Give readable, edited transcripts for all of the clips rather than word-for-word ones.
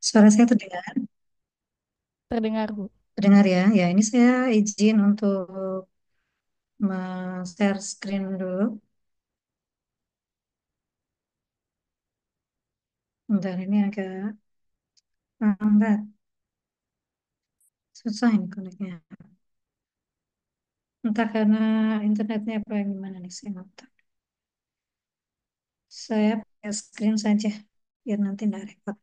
Suara saya terdengar, Terdengar, Bu. terdengar ya. Ya, ini saya izin untuk share screen dulu. Bentar, ini agak lambat. Susah ini koneknya. Entah karena internetnya apa yang gimana nih, saya nggak tahu. Saya pakai screen saja, biar nanti nggak repot.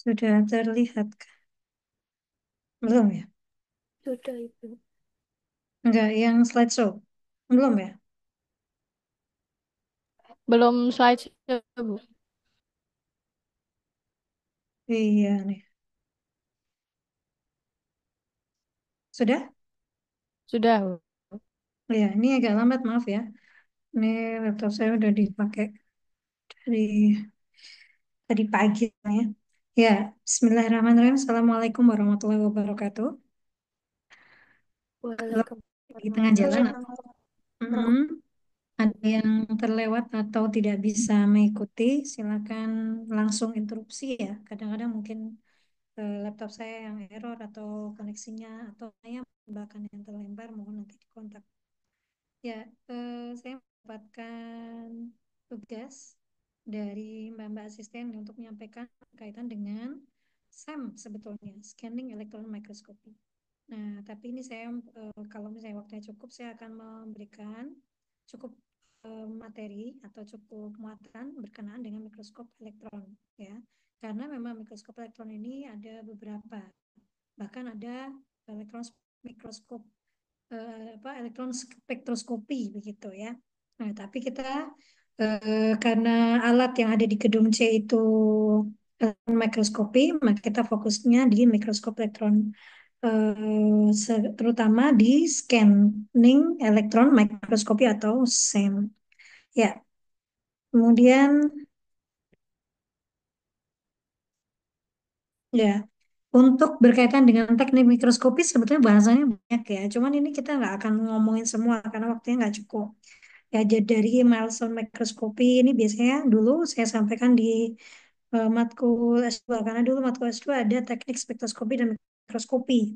Sudah terlihat kah? Belum ya? Sudah, Ibu. Enggak, yang slideshow. Belum ya? Belum slideshow, Bu. Iya nih. Sudah? Sudah, Bu. Ya, ini agak lambat, maaf ya. Ini laptop saya udah dipakai dari tadi pagi ya. Ya, Bismillahirrahmanirrahim. Assalamualaikum warahmatullahi wabarakatuh. Kalau di tengah jalan, Waalaikumsalam. mm, ada yang terlewat atau tidak bisa mengikuti, silakan langsung interupsi ya. Kadang-kadang mungkin laptop saya yang error atau koneksinya atau saya bahkan yang terlempar, mohon nanti dikontak. Ya, saya mendapatkan tugas dari Mbak-Mbak asisten untuk menyampaikan berkaitan dengan SEM sebetulnya, Scanning Electron Microscopy. Nah, tapi ini saya kalau misalnya waktunya cukup, saya akan memberikan cukup materi atau cukup muatan berkenaan dengan mikroskop elektron ya. Karena memang mikroskop elektron ini ada beberapa, bahkan ada elektron mikroskop elektron spektroskopi begitu ya. Nah, tapi kita karena alat yang ada di gedung C itu elektron mikroskopi, maka kita fokusnya di mikroskop elektron terutama di scanning elektron mikroskopi atau SEM. Ya, kemudian ya untuk berkaitan dengan teknik mikroskopi sebetulnya bahasanya banyak ya. Cuman ini kita nggak akan ngomongin semua karena waktunya nggak cukup. Ya, jadi dari milestone mikroskopi ini biasanya dulu saya sampaikan di matkul S2 karena dulu matkul S2 ada teknik spektroskopi dan mikroskopi.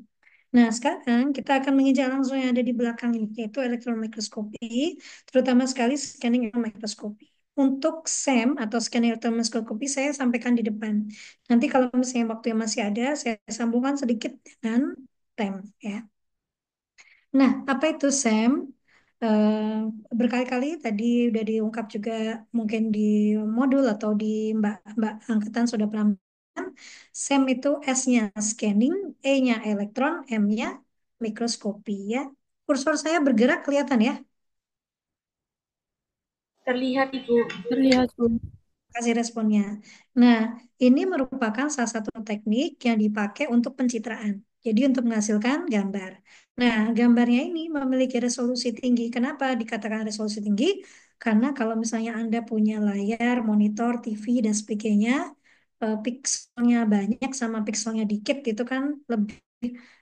Nah, sekarang kita akan menginjak langsung yang ada di belakang ini, yaitu elektron mikroskopi, terutama sekali scanning mikroskopi. Untuk SEM atau scanning elektron mikroskopi saya sampaikan di depan. Nanti kalau misalnya waktu yang masih ada, saya sambungkan sedikit dengan TEM ya. Nah, apa itu SEM? Berkali-kali tadi udah diungkap juga mungkin di modul atau di Mbak angkatan sudah pernah mendengar. SEM itu S-nya scanning, E-nya elektron, M-nya mikroskopi ya. Kursor saya bergerak kelihatan ya. Terlihat Ibu. Terlihat, Bu. Kasih responnya. Nah, ini merupakan salah satu teknik yang dipakai untuk pencitraan. Jadi untuk menghasilkan gambar. Nah, gambarnya ini memiliki resolusi tinggi. Kenapa dikatakan resolusi tinggi? Karena kalau misalnya Anda punya layar, monitor, TV, dan sebagainya, pikselnya banyak sama pikselnya dikit, itu kan lebih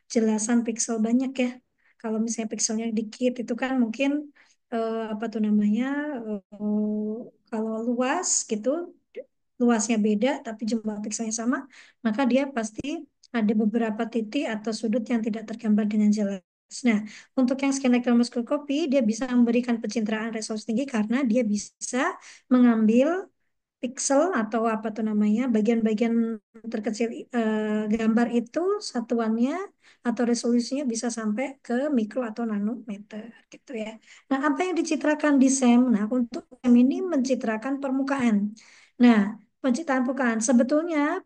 jelasan piksel banyak ya. Kalau misalnya pikselnya dikit, itu kan mungkin apa tuh namanya kalau luas gitu luasnya beda tapi jumlah pikselnya sama maka dia pasti ada beberapa titik atau sudut yang tidak tergambar dengan jelas. Nah, untuk yang scan electron microscopy dia bisa memberikan pencitraan resolusi tinggi karena dia bisa mengambil pixel atau apa tuh namanya bagian-bagian terkecil gambar itu satuannya atau resolusinya bisa sampai ke mikro atau nanometer gitu ya. Nah, apa yang dicitrakan di SEM? Nah, untuk SEM ini mencitrakan permukaan. Nah, pencitraan permukaan sebetulnya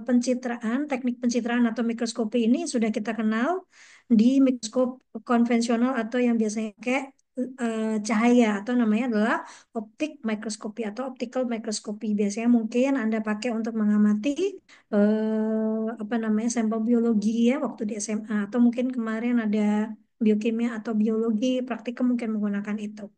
pencitraan teknik pencitraan atau mikroskopi ini sudah kita kenal di mikroskop konvensional atau yang biasanya kayak cahaya atau namanya adalah optik mikroskopi atau optical mikroskopi. Biasanya mungkin Anda pakai untuk mengamati apa namanya sampel biologi ya waktu di SMA atau mungkin kemarin ada biokimia atau biologi praktikum mungkin menggunakan itu.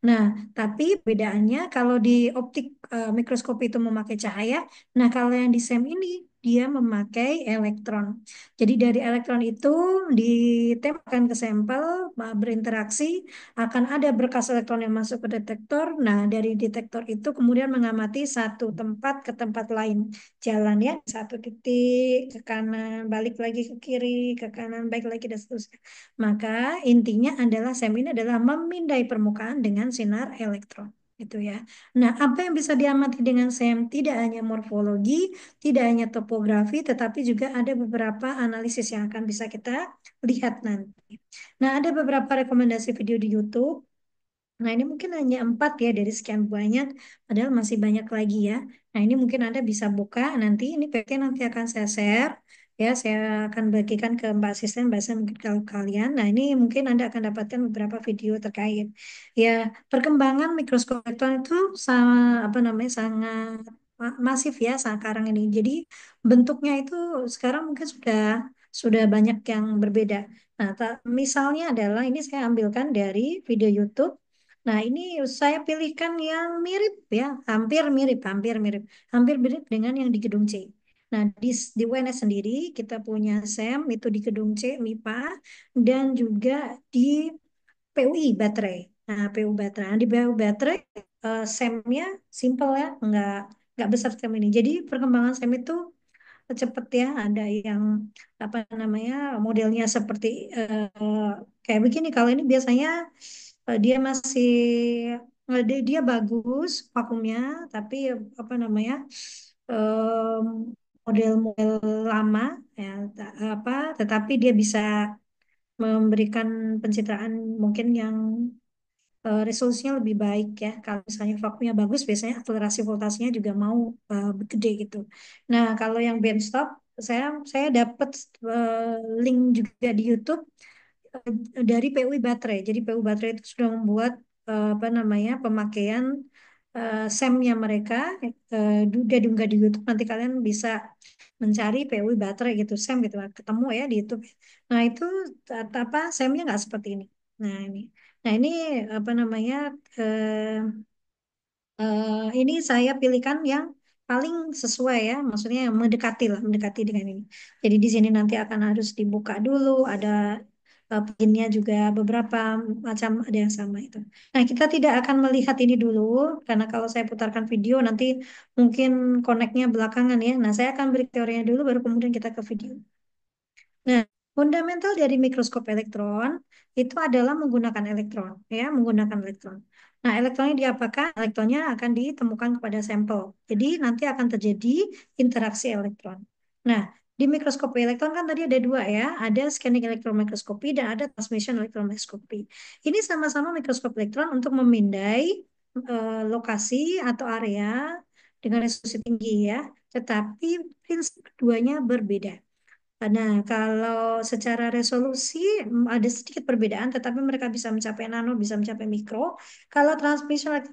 Nah, tapi bedaannya kalau di optik mikroskop itu memakai cahaya, nah kalau yang di SEM ini dia memakai elektron. Jadi dari elektron itu ditembakkan ke sampel, berinteraksi, akan ada berkas elektron yang masuk ke detektor. Nah, dari detektor itu kemudian mengamati satu tempat ke tempat lain. Jalan ya, satu titik ke kanan, balik lagi ke kiri, ke kanan, balik lagi dan seterusnya. Maka intinya adalah SEM ini adalah memindai permukaan dengan sinar elektron. Itu ya. Nah, apa yang bisa diamati dengan SEM? Tidak hanya morfologi, tidak hanya topografi, tetapi juga ada beberapa analisis yang akan bisa kita lihat nanti. Nah, ada beberapa rekomendasi video di YouTube. Nah, ini mungkin hanya 4 ya dari sekian banyak, padahal masih banyak lagi ya. Nah, ini mungkin Anda bisa buka nanti, ini PT nanti akan saya share, ya, saya akan bagikan ke Mbak Asisten, bahasa mungkin kalau kalian. Nah, ini mungkin Anda akan dapatkan beberapa video terkait. Ya, perkembangan mikroskop elektron itu apa namanya, sangat masif ya sekarang ini. Jadi, bentuknya itu sekarang mungkin sudah banyak yang berbeda. Nah, misalnya adalah ini saya ambilkan dari video YouTube. Nah, ini saya pilihkan yang mirip ya, hampir mirip dengan yang di Gedung C. Nah, di UNS sendiri kita punya SEM itu di Gedung C, MIPA, dan juga di PUI Baterai. Nah, PU Baterai. Nah, di PU Baterai SEM-nya simple ya, nggak besar SEM ini. Jadi perkembangan SEM itu cepet ya, ada yang apa namanya modelnya seperti kayak begini. Kalau ini biasanya dia masih dia bagus vakumnya, tapi apa namanya em, model-model lama ya, apa, tetapi dia bisa memberikan pencitraan mungkin yang resolusinya lebih baik ya. Kalau misalnya vakumnya bagus, biasanya akselerasi voltasenya juga mau gede gitu. Nah, kalau yang benchtop, saya dapat link juga di YouTube dari PUI Baterai. Jadi PUI Baterai itu sudah membuat apa namanya pemakaian SEM-nya mereka. Udah diunggah di YouTube. Nanti kalian bisa mencari PUI Baterai gitu, SEM gitu, ketemu ya di YouTube. Nah itu apa SEM-nya nggak seperti ini. Nah ini, nah ini apa namanya ini saya pilihkan yang paling sesuai ya, maksudnya yang mendekati lah, mendekati dengan ini. Jadi di sini nanti akan harus dibuka dulu, ada pinnya juga beberapa macam ada yang sama itu. Nah, kita tidak akan melihat ini dulu, karena kalau saya putarkan video nanti mungkin koneknya belakangan ya. Nah, saya akan beri teorinya dulu, baru kemudian kita ke video. Nah, fundamental dari mikroskop elektron itu adalah menggunakan elektron, ya, menggunakan elektron. Nah, elektronnya diapakan? Elektronnya akan ditemukan kepada sampel. Jadi nanti akan terjadi interaksi elektron. Nah, di mikroskopi elektron kan tadi ada dua ya, ada scanning elektron mikroskopi dan ada transmission elektron mikroskopi. Ini sama-sama mikroskop elektron untuk memindai lokasi atau area dengan resolusi tinggi ya, tetapi prinsip keduanya berbeda. Nah, kalau secara resolusi ada sedikit perbedaan, tetapi mereka bisa mencapai nano, bisa mencapai mikro. Kalau transmission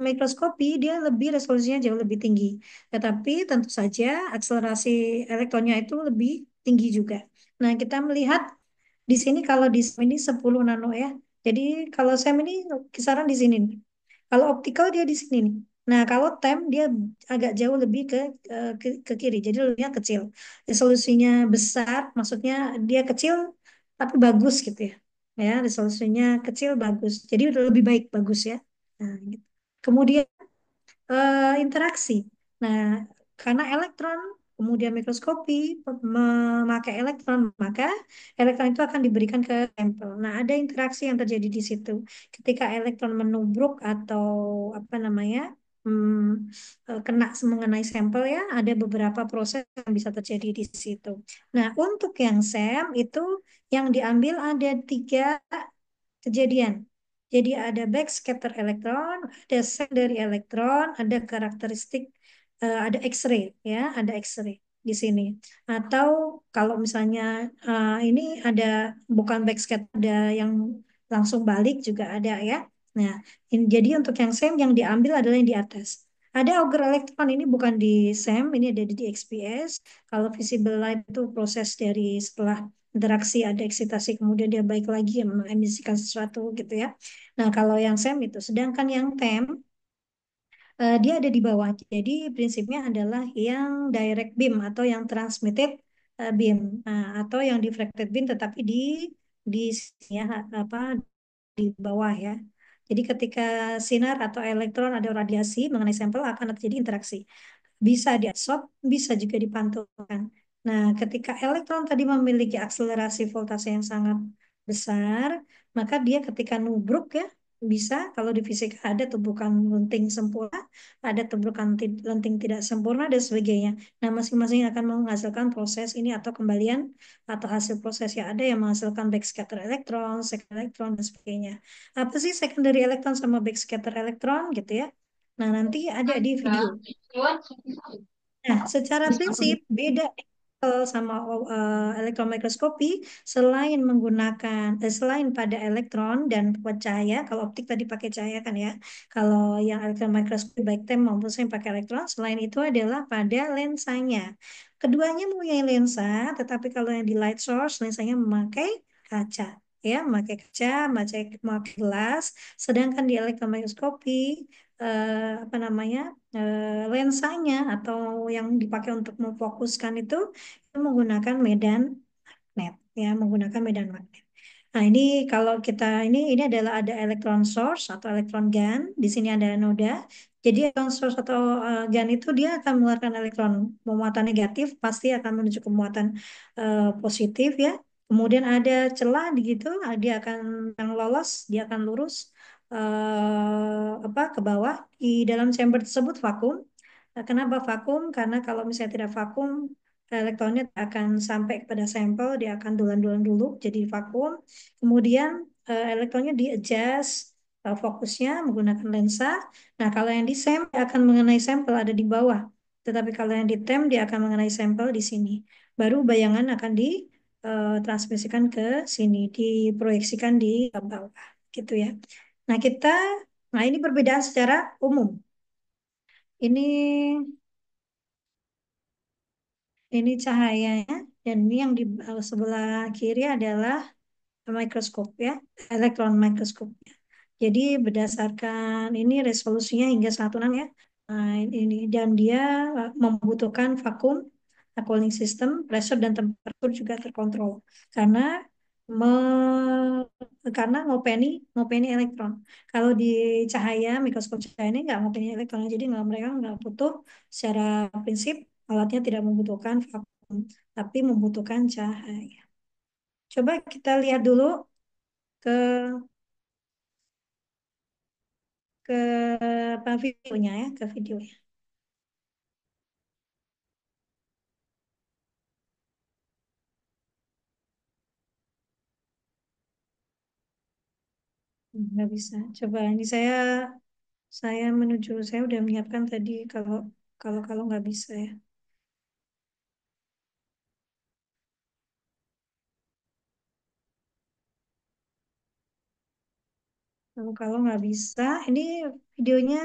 mikroskopi, dia lebih resolusinya jauh lebih tinggi. Tetapi tentu saja akselerasi elektronnya itu lebih tinggi juga. Nah, kita melihat di sini kalau di SEM ini 10 nano ya. Jadi kalau SEM ini kisaran di sini nih. Kalau optical dia di sini nih. Nah, kalau TEM dia agak jauh lebih ke kiri. Jadi lebihnya kecil. Resolusinya besar, maksudnya dia kecil tapi bagus gitu ya. Ya, resolusinya kecil bagus. Jadi lebih baik bagus ya. Nah, gitu. Kemudian interaksi. Nah, karena elektron, kemudian mikroskopi memakai elektron, maka elektron itu akan diberikan ke sampel. Nah, ada interaksi yang terjadi di situ. Ketika elektron menubruk atau apa namanya, kena mengenai sampel ya, ada beberapa proses yang bisa terjadi di situ. Nah, untuk yang SEM itu yang diambil ada 3 kejadian. Jadi ada backscatter elektron, ada secondary elektron, ada karakteristik, ada X-ray ya, ada X-ray di sini. Atau kalau misalnya ini ada bukan backscatter, ada yang langsung balik juga ada ya. Nah, jadi untuk yang same yang diambil adalah yang di atas. Ada auger elektron ini bukan di SEM, ini ada di XPS. Kalau visible light itu proses dari setelah interaksi, ada eksitasi, kemudian dia balik lagi mengemisikan sesuatu gitu ya. Nah, kalau yang SEM itu, sedangkan yang TEM dia ada di bawah. Jadi prinsipnya adalah yang direct beam atau yang transmitted beam. Nah, atau yang diffracted beam tetapi di ya apa di bawah ya. Jadi ketika sinar atau elektron ada radiasi mengenai sampel akan terjadi interaksi. Bisa diabsorb, bisa juga dipantulkan. Nah, ketika elektron tadi memiliki akselerasi voltase yang sangat besar, maka dia ketika nubruk ya, bisa kalau di fisika ada tubuhkan lenting sempurna, ada tubuhkan lenting tidak sempurna dan sebagainya. Nah, masing-masing akan menghasilkan proses ini atau kembalian atau hasil proses yang ada yang menghasilkan backscatter elektron, secondary elektron dan sebagainya. Apa sih secondary elektron sama backscatter elektron gitu ya? Nah, nanti ada di video. Nah, secara prinsip beda sama elektron mikroskopi selain menggunakan selain pada elektron dan buat cahaya, kalau optik tadi pakai cahaya kan ya. Kalau yang elektron mikroskopi baik TEM maupun SEM pakai elektron, selain itu adalah pada lensanya. Keduanya mempunyai lensa, tetapi kalau yang di light source lensanya memakai kaca. Ya, memakai kaca, memakai gelas, sedangkan di elektron mikroskopi apa namanya lensanya atau yang dipakai untuk memfokuskan itu menggunakan medan magnet ya menggunakan medan magnet. Nah ini kalau kita ini adalah ada elektron source atau elektron gun di sini ada anoda. Jadi elektron source atau gun itu dia akan mengeluarkan elektron muatan negatif pasti akan menuju ke muatan positif ya. Kemudian ada celah di gitu, dia akan yang lolos, dia akan lurus apa ke bawah. Di dalam chamber tersebut vakum. Kenapa vakum? Karena kalau misalnya tidak vakum, elektronnya akan sampai kepada sampel, dia akan dulan-dulan dulu, jadi vakum. Kemudian elektronnya di-adjust fokusnya menggunakan lensa. Nah, kalau yang di SEM dia akan mengenai sampel ada di bawah. Tetapi kalau yang di TEM dia akan mengenai sampel di sini. Baru bayangan akan ditransmisikan ke sini, diproyeksikan di bawah, gitu ya. Nah, nah ini perbedaan secara umum. Ini ini cahayanya dan ini yang di sebelah kiri adalah mikroskop ya, elektron mikroskop. Jadi berdasarkan ini resolusinya hingga 1/6 ya. Nah, ini dan dia membutuhkan vakum, cooling system, pressure dan temperatur juga terkontrol karena me, karena ngopeni elektron. Kalau di cahaya mikroskop cahaya ini nggak ngopeni elektron, jadi mereka nggak butuh secara prinsip alatnya tidak membutuhkan vakum, tapi membutuhkan cahaya. Coba kita lihat dulu ke ke apa videonya ya, ke videonya. Nggak bisa. Coba ini saya menuju saya udah menyiapkan tadi kalau kalau kalau nggak bisa ya. Kalau nggak bisa, ini videonya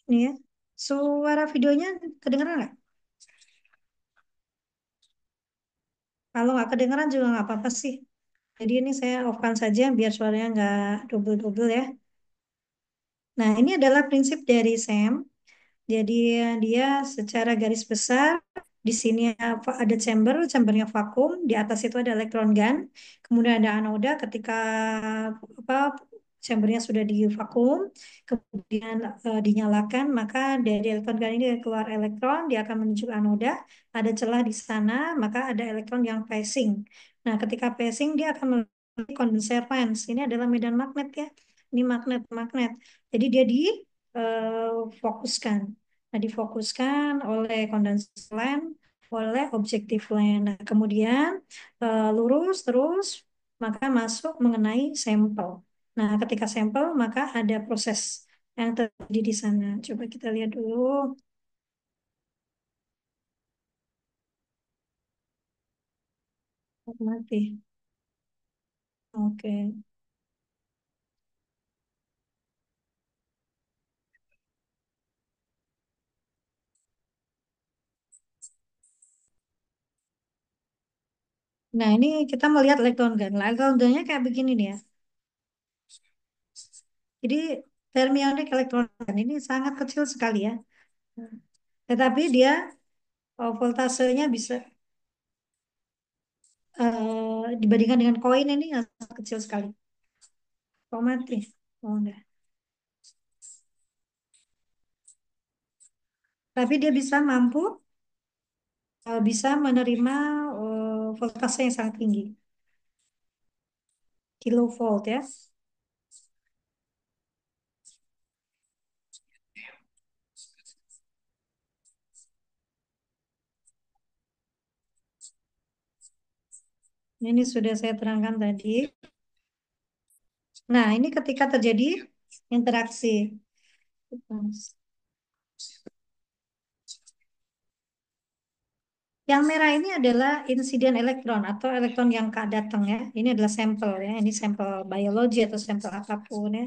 ini ya. Suara videonya kedengeran nggak? Kalau nggak kedengeran juga nggak apa-apa sih. Jadi ini saya off-kan saja biar suaranya nggak double-double ya. Nah, ini adalah prinsip dari Sam. Jadi dia secara garis besar di sini ada chambernya vakum, di atas itu ada elektron gun, kemudian ada anoda ketika apa chambernya sudah di vakum, kemudian dinyalakan, maka dari elektron gun ini keluar elektron, dia akan menuju ke anoda, ada celah di sana, maka ada elektron yang passing. Nah, ketika passing dia akan memiliki kondenser lens. Ini adalah medan magnet ya. Ini magnet. Jadi dia fokuskan. Nah, difokuskan oleh kondenser lens, oleh objektif lens. Nah, kemudian lurus terus, maka masuk mengenai sampel. Nah, ketika sampel, maka ada proses yang terjadi di sana. Coba kita lihat dulu. Mati. Oke. Nah, ini kita melihat elektron gun. Nah, elektron gunnya kayak begini nih ya. Jadi fermionic elektron gun ini sangat kecil sekali ya. Tetapi dia voltasenya bisa dibandingkan dengan koin ini sangat kecil sekali. Kok mati? Oh enggak. Tapi dia bisa mampu bisa menerima voltase yang sangat tinggi, kilovolt ya. Ini sudah saya terangkan tadi. Nah, ini ketika terjadi interaksi. Yang merah ini adalah insiden elektron atau elektron yang datang ya. Ini adalah sampel ya. Ini sampel biologi atau sampel apapun ya.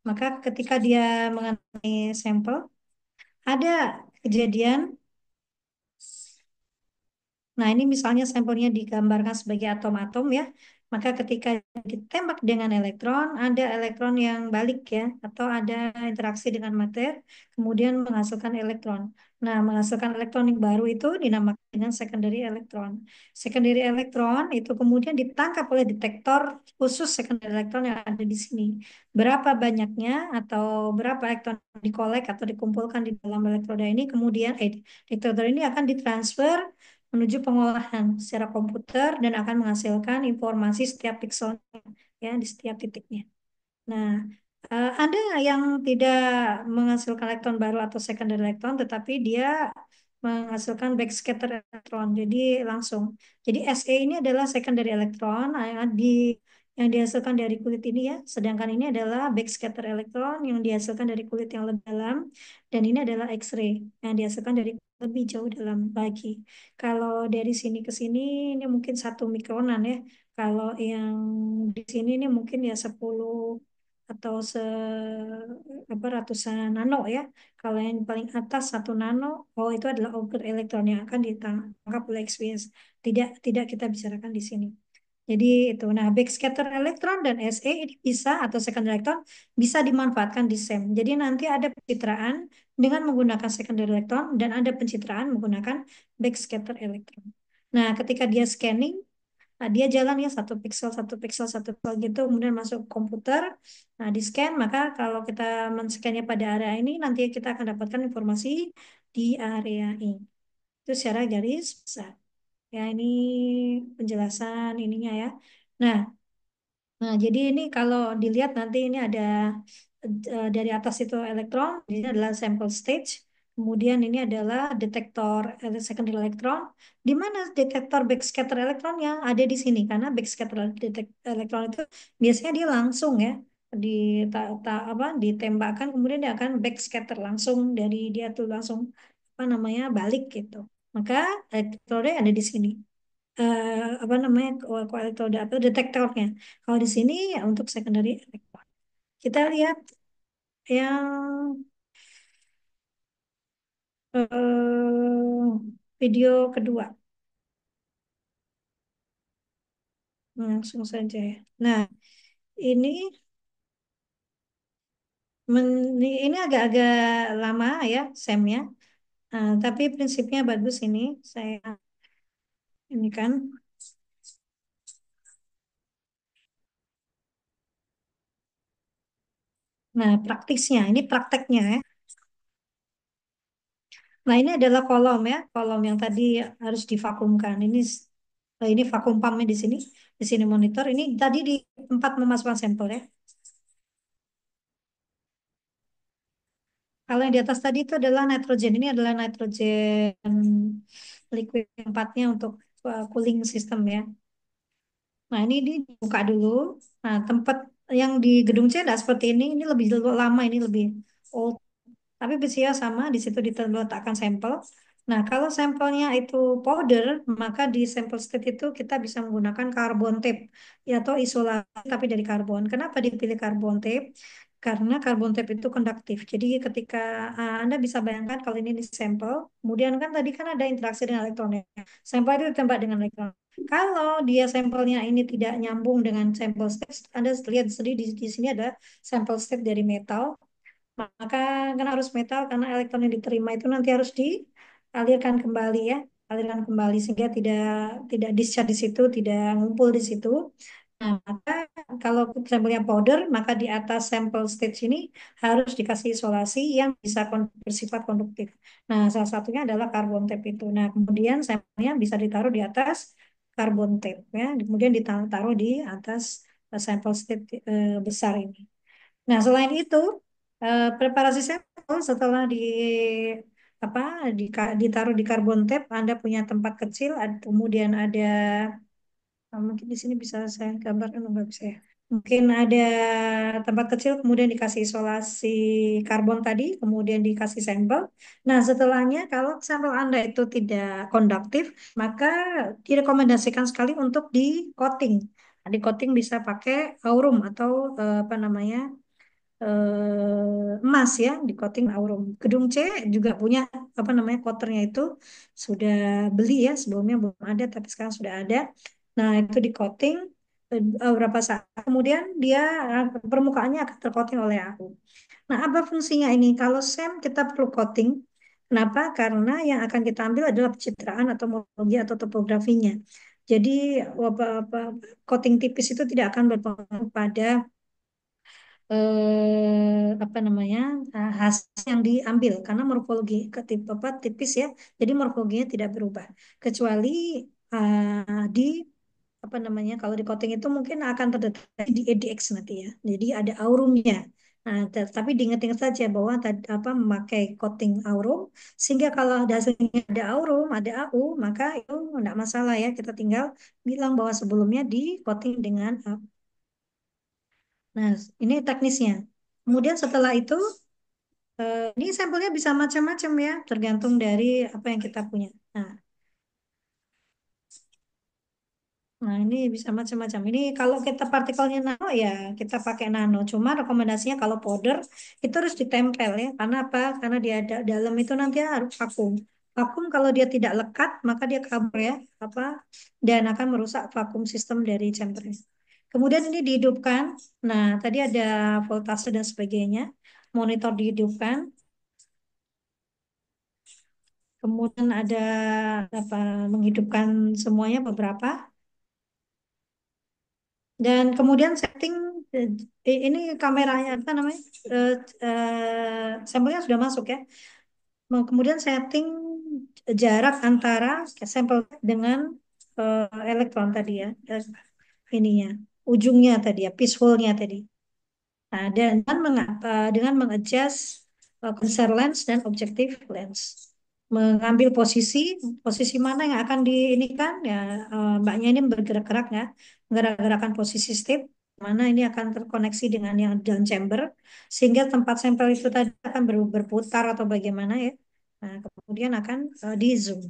Maka ketika dia mengenai sampel, ada kejadian. Nah, ini misalnya sampelnya digambarkan sebagai atom-atom ya. Maka ketika ditembak dengan elektron, ada elektron yang balik ya, atau ada interaksi dengan materi, kemudian menghasilkan elektron. Nah, menghasilkan elektron yang baru itu dinamakan dengan secondary elektron. Secondary elektron itu kemudian ditangkap oleh detektor khusus secondary elektron yang ada di sini. Berapa banyaknya atau berapa elektron dikolek atau dikumpulkan di dalam elektroda ini, kemudian detektor ini akan ditransfer menuju pengolahan secara komputer dan akan menghasilkan informasi setiap pixelnya ya di setiap titiknya. Nah, ada yang tidak menghasilkan elektron baru atau secondary elektron, tetapi dia menghasilkan backscatter elektron. Jadi langsung. Jadi Se ini adalah secondary elektron yang dihasilkan dari kulit ini ya. Sedangkan ini adalah backscatter elektron yang dihasilkan dari kulit yang lebih dalam. Dan ini adalah X-ray yang dihasilkan dari lebih jauh dalam lagi. Kalau dari sini ke sini ini mungkin 1 mikronan ya. Kalau yang di sini ini mungkin ya 10 atau apa ratusan nano ya. Kalau yang paling atas 1 nano, oh itu adalah auger elektron yang akan ditangkap oleh XPS. Tidak kita bicarakan di sini. Jadi itu. Nah, backscatter elektron dan Se ini bisa atau secondary elektron bisa dimanfaatkan di SEM. Jadi nanti ada pencitraan dengan menggunakan secondary elektron dan ada pencitraan menggunakan backscatter elektron. Nah, ketika dia scanning, nah, dia jalan ya satu pixel gitu, kemudian masuk ke komputer. Nah, di scan, maka kalau kita men-scannya pada area ini, nanti kita akan dapatkan informasi di area ini. Itu secara garis besar. Ya, ini penjelasan ininya ya. Nah, jadi ini kalau dilihat nanti ini ada dari atas itu elektron, ini adalah sample stage. Kemudian ini adalah detektor secondary elektron. Di mana detektor backscatter elektron yang ada di sini? Karena backscatter elektron itu biasanya dia langsung ya di apa ditembakkan, kemudian dia akan backscatter langsung dari dia tuh langsung apa namanya balik gitu. Maka elektronnya ada di sini apa namanya koelektroda atau detektornya. Kalau di sini ya untuk secondary elektron. Kita lihat yang video kedua. Langsung saja ya. Nah, ini ini agak-agak lama ya Sam-nya. Nah, tapi prinsipnya bagus ini. Saya ini kan. Nah, praktisnya, ini prakteknya ya. Nah, ini adalah kolom ya, kolom yang tadi harus divakumkan. Ini vakum pumpnya di sini monitor. Ini tadi di tempat memasukkan sampel ya. Kalau yang di atas tadi itu adalah nitrogen. Ini adalah nitrogen liquid tempatnya untuk cooling system ya. Nah, ini dibuka dulu. Nah, tempat yang di gedung C tidak seperti ini. Ini lebih lama, ini lebih old. Tapi BCA sama, di situ diletakkan sampel. Nah, kalau sampelnya itu powder, maka di sampel state itu kita bisa menggunakan carbon tape ya, atau isolasi tapi dari karbon. Kenapa dipilih carbon tape? karena karbon tape itu konduktif. Jadi ketika Anda bisa bayangkan kalau ini di sampel, kemudian kan tadi kan ada interaksi dengan elektronnya. Sampel itu ditembak dengan elektron. Kalau dia sampelnya ini tidak nyambung dengan sampel state, Anda lihat sendiri di sini ada sampel state dari metal, maka kan harus metal karena elektron yang diterima itu nanti harus dialirkan kembali ya, alirkan kembali sehingga tidak discharge di situ, tidak ngumpul di situ. Nah, maka kalau sampelnya powder, maka di atas sampel stage ini harus dikasih isolasi yang bisa bersifat konduktif. Nah, salah satunya adalah karbon tape itu. Nah, kemudian sampelnya bisa ditaruh di atas karbon tape ya, kemudian ditaruh di atas sampel state besar ini. Nah, selain itu, preparasi sampel setelah apa ditaruh di karbon tape, Anda punya tempat kecil, kemudian ada mungkin di sini bisa saya gambarkan nggak bisa ya. Mungkin ada tempat kecil, kemudian dikasih isolasi karbon tadi, kemudian dikasih sampel. Nah, setelahnya kalau sampel Anda itu tidak konduktif, maka direkomendasikan sekali untuk di coating. Nah, di coating bisa pakai aurum atau apa namanya emas ya di coating aurum. Gedung C juga punya apa namanya coaternya itu sudah beli ya sebelumnya belum ada tapi sekarang sudah ada. Nah itu di coating beberapa saat kemudian dia permukaannya akan tercoating oleh AU. Nah apa fungsinya ini? Kalau SEM kita perlu coating. Kenapa? Karena yang akan kita ambil adalah pencitraan atau morfologi atau topografinya. Jadi apa, coating tipis itu tidak akan berpengaruh pada apa namanya hasil yang diambil karena morfologi ketip apa tipis ya jadi morfologinya tidak berubah kecuali di apa namanya kalau di coating itu mungkin akan terdeteksi di EDX nanti ya jadi ada aurumnya. Nah, tapi diingat-ingat saja bahwa apa memakai coating aurum sehingga kalau hasilnya ada aurum, ada AU, maka itu tidak masalah ya. Kita tinggal bilang bahwa sebelumnya di coating dengan AU. Nah, ini teknisnya. Kemudian setelah itu, ini sampelnya bisa macam-macam ya, tergantung dari apa yang kita punya. Nah, ini bisa macam-macam. Ini kalau kita partikelnya nano ya kita pakai nano. Cuma rekomendasinya kalau powder itu harus ditempel ya. Karena apa? Karena dia ada dalam itu nanti harus vakum. Vakum kalau dia tidak lekat maka dia kabur ya apa dan akan merusak vakum sistem dari chambernya. Kemudian ini dihidupkan. Nah, tadi ada voltase dan sebagainya. Monitor dihidupkan. Kemudian ada apa menghidupkan semuanya beberapa. Dan kemudian setting ini kameranya apa namanya? Eh, sampelnya sudah masuk ya. Kemudian setting jarak antara sampel dengan elektron tadi ya. Ininya, ujungnya tadi ya, peace hole-nya tadi. Nah, dengan mengadjust condenser lens dan objective lens. Mengambil posisi mana yang akan diinikan ya mbaknya ini bergerak-gerak ya, menggerak-gerakkan posisi strip mana ini akan terkoneksi dengan yang dalam chamber sehingga tempat sampel itu tadi akan berputar atau bagaimana ya. Nah, kemudian akan di zoom.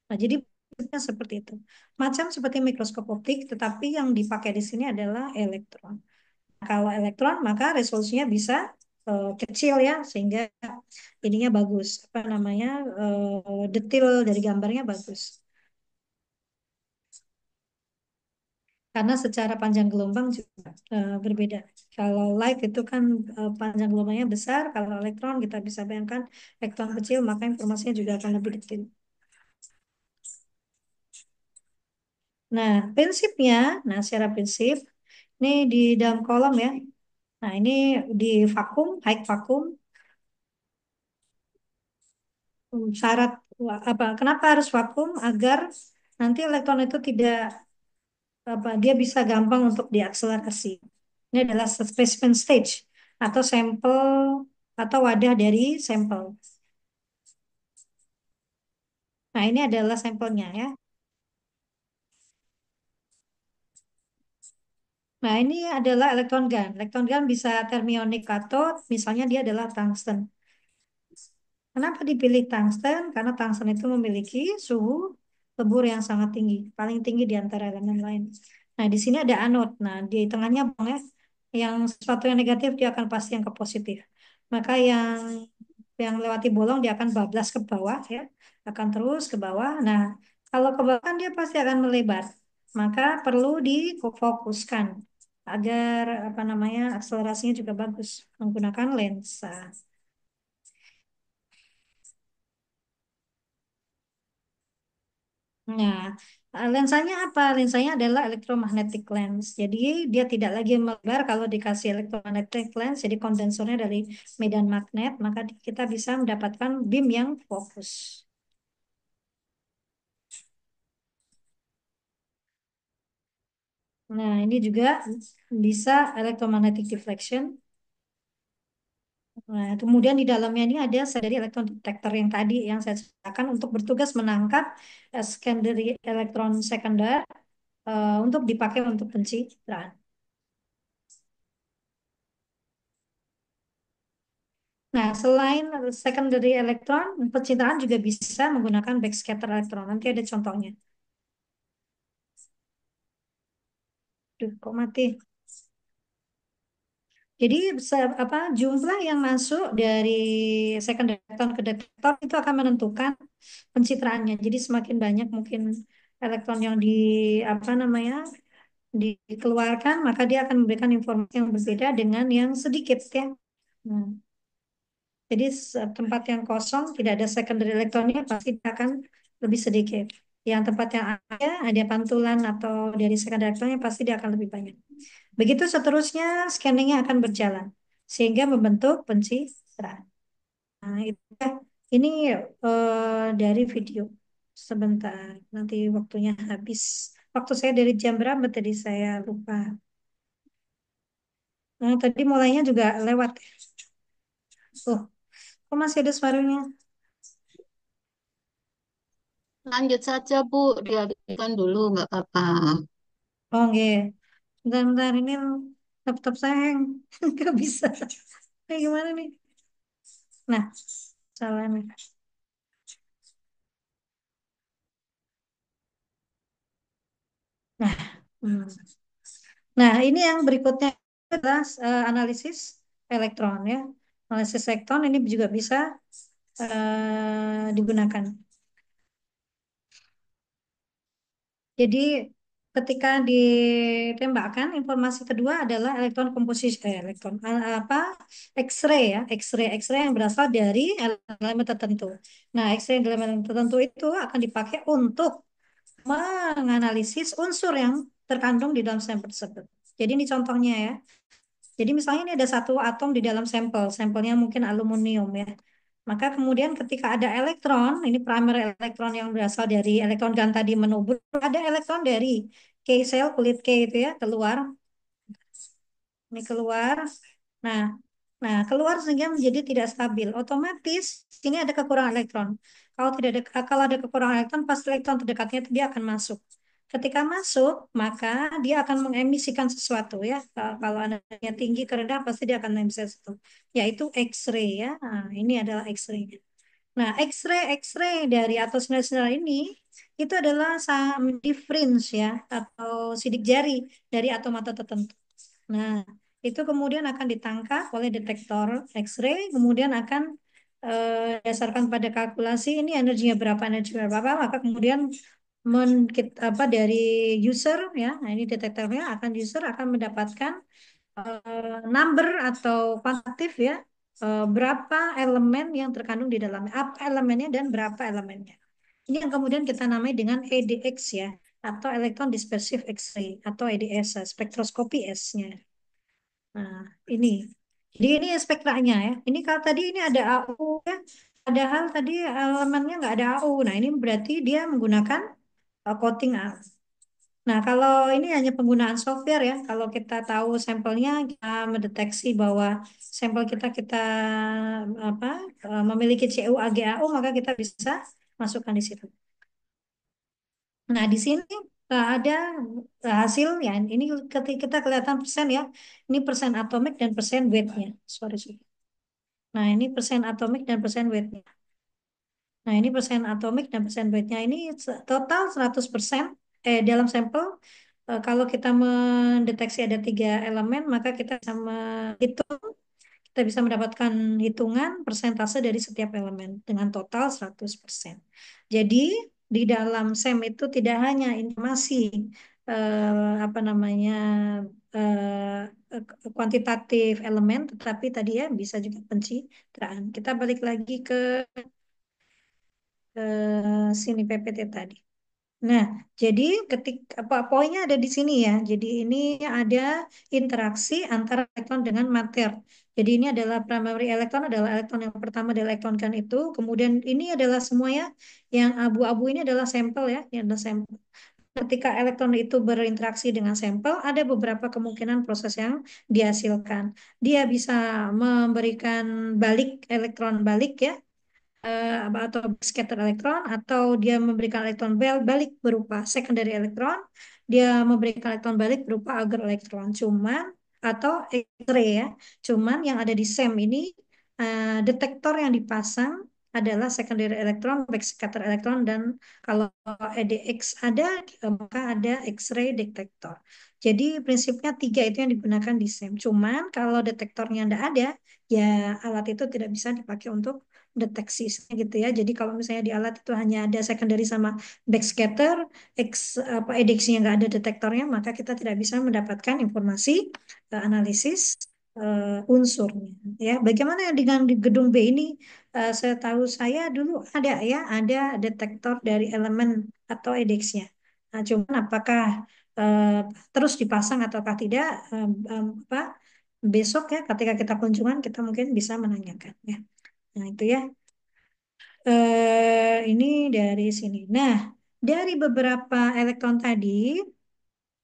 Nah, jadi bentuknya seperti itu. Macam seperti mikroskop optik, tetapi yang dipakai di sini adalah elektron. Kalau elektron maka resolusinya bisa kecil ya sehingga ininya bagus apa namanya detail dari gambarnya bagus karena secara panjang gelombang juga berbeda. Kalau light itu kan panjang gelombangnya besar, kalau elektron kita bisa bayangkan elektron kecil maka informasinya juga akan lebih detail. Nah, prinsipnya, nah secara prinsip ini di dalam kolom ya. Nah, ini di vakum, high vakum. Syarat apa kenapa harus vakum agar nanti elektron itu tidak apa dia bisa gampang untuk diakselerasi. Ini adalah specimen stage atau sampel atau wadah dari sampel. Nah, ini adalah sampelnya ya. Nah, ini adalah elektron gun. Elektron gun bisa thermionic cathode, misalnya dia adalah tungsten. Kenapa dipilih tungsten? Karena tungsten itu memiliki suhu lebur yang sangat tinggi, paling tinggi di antara elemen lain. Nah, di sini ada anode. Nah, di tengahnya bang ya. Yang sesuatu yang negatif dia akan pasti yang ke positif. Maka yang lewati bolong dia akan bablas ke bawah ya, akan terus ke bawah. Nah, kalau ke bawah kan dia pasti akan melebar. Maka perlu difokuskan agar apa namanya akselerasinya juga bagus menggunakan lensa. Nah, lensanya apa? Lensanya adalah electromagnetic lens. Jadi dia tidak lagi melebar kalau dikasih electromagnetic lens, jadi kondensornya dari medan magnet, maka kita bisa mendapatkan beam yang fokus. Nah, ini juga bisa electromagnetic deflection. Nah, kemudian di dalamnya ini ada sel dari elektron detector yang tadi yang saya ceritakan untuk bertugas menangkap secondary elektron sekunder untuk dipakai untuk pencitraan. Nah, selain secondary elektron, pencitraan juga bisa menggunakan backscatter elektron. Nanti ada contohnya. Duh, kok mati? Jadi apa jumlah yang masuk dari secondary elektron ke detektor itu akan menentukan pencitraannya. Jadi semakin banyak mungkin elektron yang di apa namanya dikeluarkan, maka dia akan memberikan informasi yang berbeda dengan yang sedikit ya. Nah, jadi tempat yang kosong tidak ada secondary elektronnya pasti akan lebih sedikit. Yang tempat yang ada pantulan atau dari secondary elektronnya pasti dia akan lebih banyak. Begitu seterusnya scanningnya akan berjalan sehingga membentuk pencitraan. Nah, itu ya. Ini dari video. Sebentar, nanti waktunya habis. Waktu saya dari jam berapa tadi saya lupa. Nah, tadi mulainya juga lewat. Oh, kok masih ada suaranya? Lanjut saja, Bu. Dialihkan dulu, nggak apa-apa. Oh, nggih. Bentar, ini laptop saya hang. Nggak bisa. Kayak gimana nih? Nah, salah nih. Nah, hmm. Nah, ini yang berikutnya adalah analisis elektron ya. Analisis elektron ini juga bisa digunakan. Jadi ketika ditembakkan, informasi kedua adalah elektron komposisi, elektron apa X-ray ya, X-ray yang berasal dari elemen tertentu. Nah, X-ray dari elemen tertentu itu akan dipakai untuk menganalisis unsur yang terkandung di dalam sampel tersebut. Jadi ini contohnya ya. Jadi misalnya ini ada satu atom di dalam sampel, sampelnya mungkin aluminium ya. Maka kemudian ketika ada elektron, ini primer elektron yang berasal dari elektron ganta di menubur, ada elektron dari K sel kulit K itu ya keluar, ini keluar. Nah, keluar sehingga menjadi tidak stabil. Otomatis ini ada kekurangan elektron. Kalau ada kekurangan elektron, pas elektron terdekatnya itu dia akan masuk. Ketika masuk, maka dia akan mengemisikan sesuatu ya. Kalau adanya tinggi ke rendah, pasti dia akan mengemisi sesuatu, yaitu X-ray ya. Nah, ini adalah X-ray. Nah, X-ray dari atau sinar-sinar ini itu adalah di fringe ya atau sidik jari dari atom-atom tertentu. Nah, itu kemudian akan ditangkap oleh detektor X-ray, kemudian akan berdasarkan pada kalkulasi ini energi berapa, maka kemudian apa dari user ya, nah ini detektornya user akan mendapatkan number atau kuantitatif ya, berapa elemen yang terkandung di dalamnya, apa elemennya dan berapa elemennya. Ini yang kemudian kita namai dengan EDX ya, atau Electron Dispersive X-ray atau EDS, spektroskopi S-nya. Nah, ini. Jadi ini spektranya ya. Ini kalau tadi ini ada AU ya, padahal tadi elemennya nggak ada AU. Nah, ini berarti dia menggunakan coating AU. Nah, kalau ini hanya penggunaan software ya. Kalau kita tahu sampelnya, kita mendeteksi bahwa sampel kita apa memiliki CU AGAU, maka kita bisa masukkan di situ. Nah, di sini ada hasil ya. Ini ketika kita kelihatan persen ya. Ini persen atomik dan persen weightnya. Sorry, sorry. Nah, ini persen atomik dan persen weightnya. Nah, ini persen atomik dan persen weightnya ini total 100% dalam sampel Kalau kita mendeteksi ada 3 elemen, maka kita bisa menghitung, kita bisa mendapatkan hitungan persentase dari setiap elemen dengan total 100%. Jadi di dalam SEM itu tidak hanya informasi apa namanya kuantitatif elemen, tetapi tadi ya bisa juga pencitraan. Kita balik lagi ke sini PPT tadi. Nah, jadi apa poinnya ada di sini ya. Jadi ini ada interaksi antara elektron dengan mater. Jadi ini adalah primary elektron, adalah elektron yang pertama adalah elektron kan itu. Kemudian ini adalah semuanya yang abu-abu ini adalah sampel ya, ini adalah sampel. Ketika elektron itu berinteraksi dengan sampel, ada beberapa kemungkinan proses yang dihasilkan. Dia bisa memberikan balik elektron balik ya, atau scatter elektron, atau dia memberikan elektron balik berupa secondary elektron, dia memberikan elektron balik berupa auger elektron, cuman atau X-ray ya. Cuman yang ada di SEM ini detektor yang dipasang adalah secondary elektron, back scatter elektron, dan kalau EDX ada maka ada X-ray detektor. Jadi prinsipnya 3 itu yang digunakan di SEM. Cuman kalau detektornya tidak ada, ya alat itu tidak bisa dipakai untuk deteksi gitu ya. Jadi kalau misalnya di alat itu hanya ada secondary sama backscatter, apa EDX-nya nggak ada detektornya, maka kita tidak bisa mendapatkan informasi analisis unsurnya. Ya, bagaimana dengan di gedung B ini? Setahu saya dulu ada ya, ada detektor dari elemen atau EDX-nya. Nah, cuman apakah eh, terus dipasang ataukah tidak? Apa? Besok ya, ketika kita kunjungan, kita mungkin bisa menanyakan ya. Nah, itu ya. Ini dari sini. Nah, dari beberapa elektron tadi,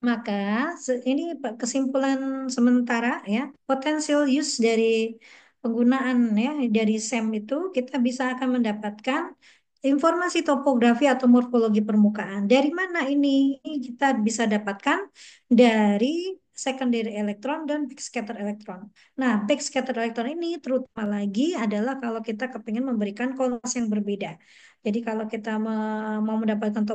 maka ini kesimpulan sementara ya, potensial use dari penggunaan ya dari SEM itu kita bisa akan mendapatkan informasi topografi atau morfologi permukaan. Dari mana ini? Ini kita bisa dapatkan dari secondary elektron dan backscatter elektron. Nah, backscatter elektron ini terutama lagi adalah kalau kita kepingin memberikan kontras yang berbeda. Jadi kalau kita mau mendapatkan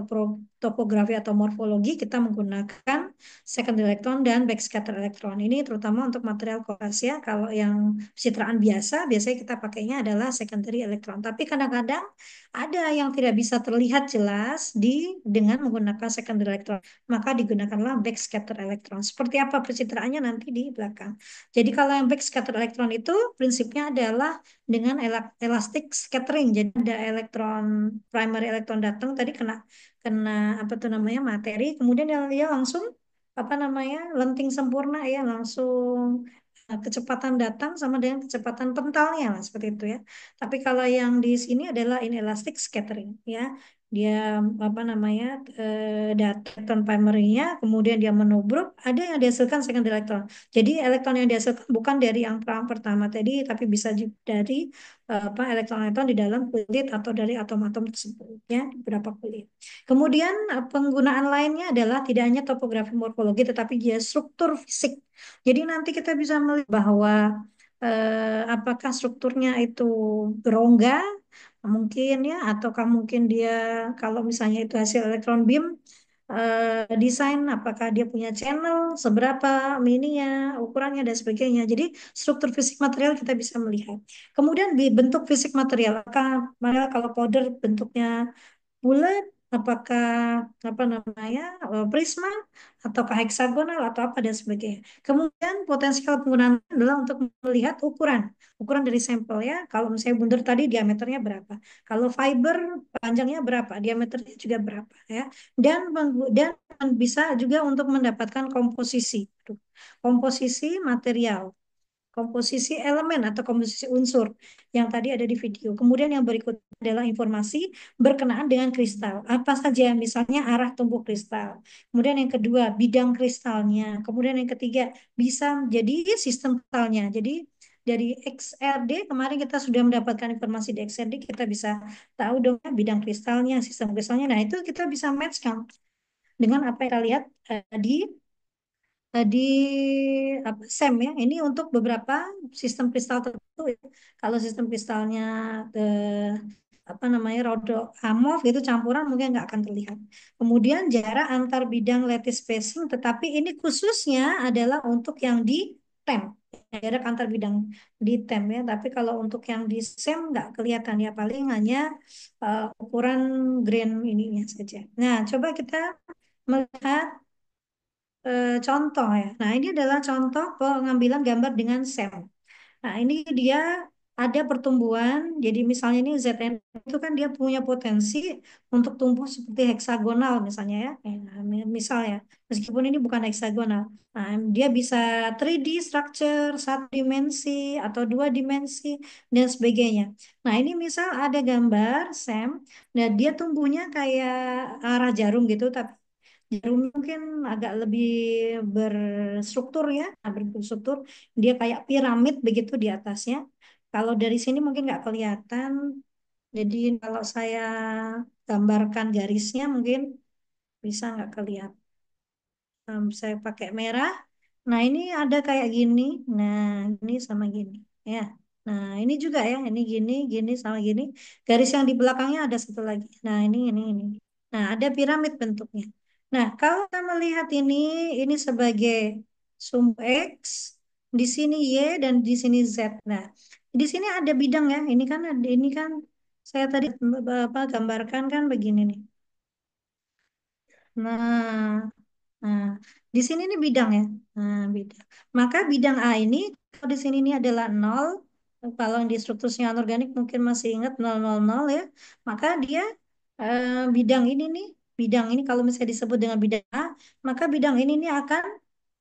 topografi atau morfologi, kita menggunakan secondary elektron dan backscatter elektron. Ini terutama untuk material koasia. Kalau yang citraan biasa, biasanya kita pakainya adalah secondary elektron. Tapi kadang-kadang ada yang tidak bisa terlihat jelas dengan menggunakan secondary elektron. Maka digunakanlah backscatter elektron. Seperti apa pencitraannya nanti di belakang. Jadi kalau yang backscatter elektron itu prinsipnya adalah dengan elastic scattering. Jadi ada elektron primary elektron datang tadi kena kena apa tuh namanya materi, kemudian dia langsung apa namanya lenting sempurna ya langsung kecepatan datang sama dengan kecepatan pentalnya lah seperti itu ya. Tapi kalau yang di sini adalah inelastic scattering ya. Dia apa namanya elektron primary-nya kemudian dia menubruk ada yang dihasilkan secondary elektron. Jadi elektron yang dihasilkan bukan dari yang pertama tadi tapi bisa juga dari apa elektron-elektron di dalam kulit atau dari atom-atom tersebut ya di beberapa kulit. Kemudian penggunaan lainnya adalah tidak hanya topografi morfologi tetapi juga struktur fisik. Jadi nanti kita bisa melihat bahwa apakah strukturnya itu berongga mungkin ya ataukah mungkin dia kalau misalnya itu hasil elektron beam desain apakah dia punya channel seberapa mininya ukurannya dan sebagainya. Jadi struktur fisik material kita bisa melihat. Kemudian di bentuk fisik material apakah material kalau powder bentuknya bulat, apakah apa namanya prisma, ataukah heksagonal atau apa dan sebagainya. Kemudian potensial penggunaan adalah untuk melihat ukuran dari sampel ya. Kalau misalnya bunder tadi diameternya berapa, kalau fiber panjangnya berapa, diameternya juga berapa ya. Dan bisa juga untuk mendapatkan komposisi material, komposisi elemen atau komposisi unsur yang tadi ada di video. Kemudian yang berikut adalah informasi berkenaan dengan kristal. Apa saja misalnya arah tumbuh kristal. Kemudian yang kedua bidang kristalnya. Kemudian yang ketiga bisa jadi sistem kristalnya. Jadi dari XRD kemarin kita sudah mendapatkan informasi di XRD kita bisa tahu dong ya, bidang kristalnya, sistem kristalnya. Nah itu kita bisa matchkan dengan apa yang kita lihat di tadi apa SEM ya. Ini untuk beberapa sistem kristal tertentu ya. Kalau sistem kristalnya apa namanya rodo amov gitu campuran mungkin nggak akan terlihat. Kemudian jarak antar bidang lattice spacing, tetapi ini khususnya adalah untuk yang di tem, jarak antar bidang di tem ya. Tapi kalau untuk yang di sem nggak kelihatan ya, paling hanya ukuran grain ininya saja. Nah, coba kita melihat contoh ya. Nah, ini adalah contoh pengambilan gambar dengan sem. Nah, ini dia ada pertumbuhan. Jadi misalnya ini ZN itu kan dia punya potensi untuk tumbuh seperti heksagonal misalnya ya. Misal ya, meskipun ini bukan heksagonal. Nah, dia bisa 3D structure, satu dimensi atau dua dimensi dan sebagainya. Nah, ini misal ada gambar Sam, nah dia tumbuhnya kayak arah jarum gitu, tapi jarum mungkin agak lebih berstruktur ya, berstruktur. Dia kayak piramid begitu di atasnya. Kalau dari sini mungkin nggak kelihatan. Jadi kalau saya gambarkan garisnya mungkin bisa nggak kelihatan. Saya pakai merah. Nah ini ada kayak gini. Nah ini sama gini. Ya. Nah ini juga ya. Ini gini, gini sama gini. Garis yang di belakangnya ada satu lagi. Nah ini. Nah ada piramid bentuknya. Nah kalau kita melihat ini sebagai sumbu X, di sini Y dan di sini Z. Nah di sini ada bidang ya. Ini kan saya tadi apa gambarkan kan begini nih. Nah, Nah, di sini ini bidang ya. Nah, bidang. Maka bidang A ini, kalau di sini ini adalah nol. Kalau yang di strukturnya anorganik mungkin masih ingat nol nol nol ya. Maka dia bidang ini nih, bidang ini kalau misalnya disebut dengan bidang A, maka bidang ini nih akan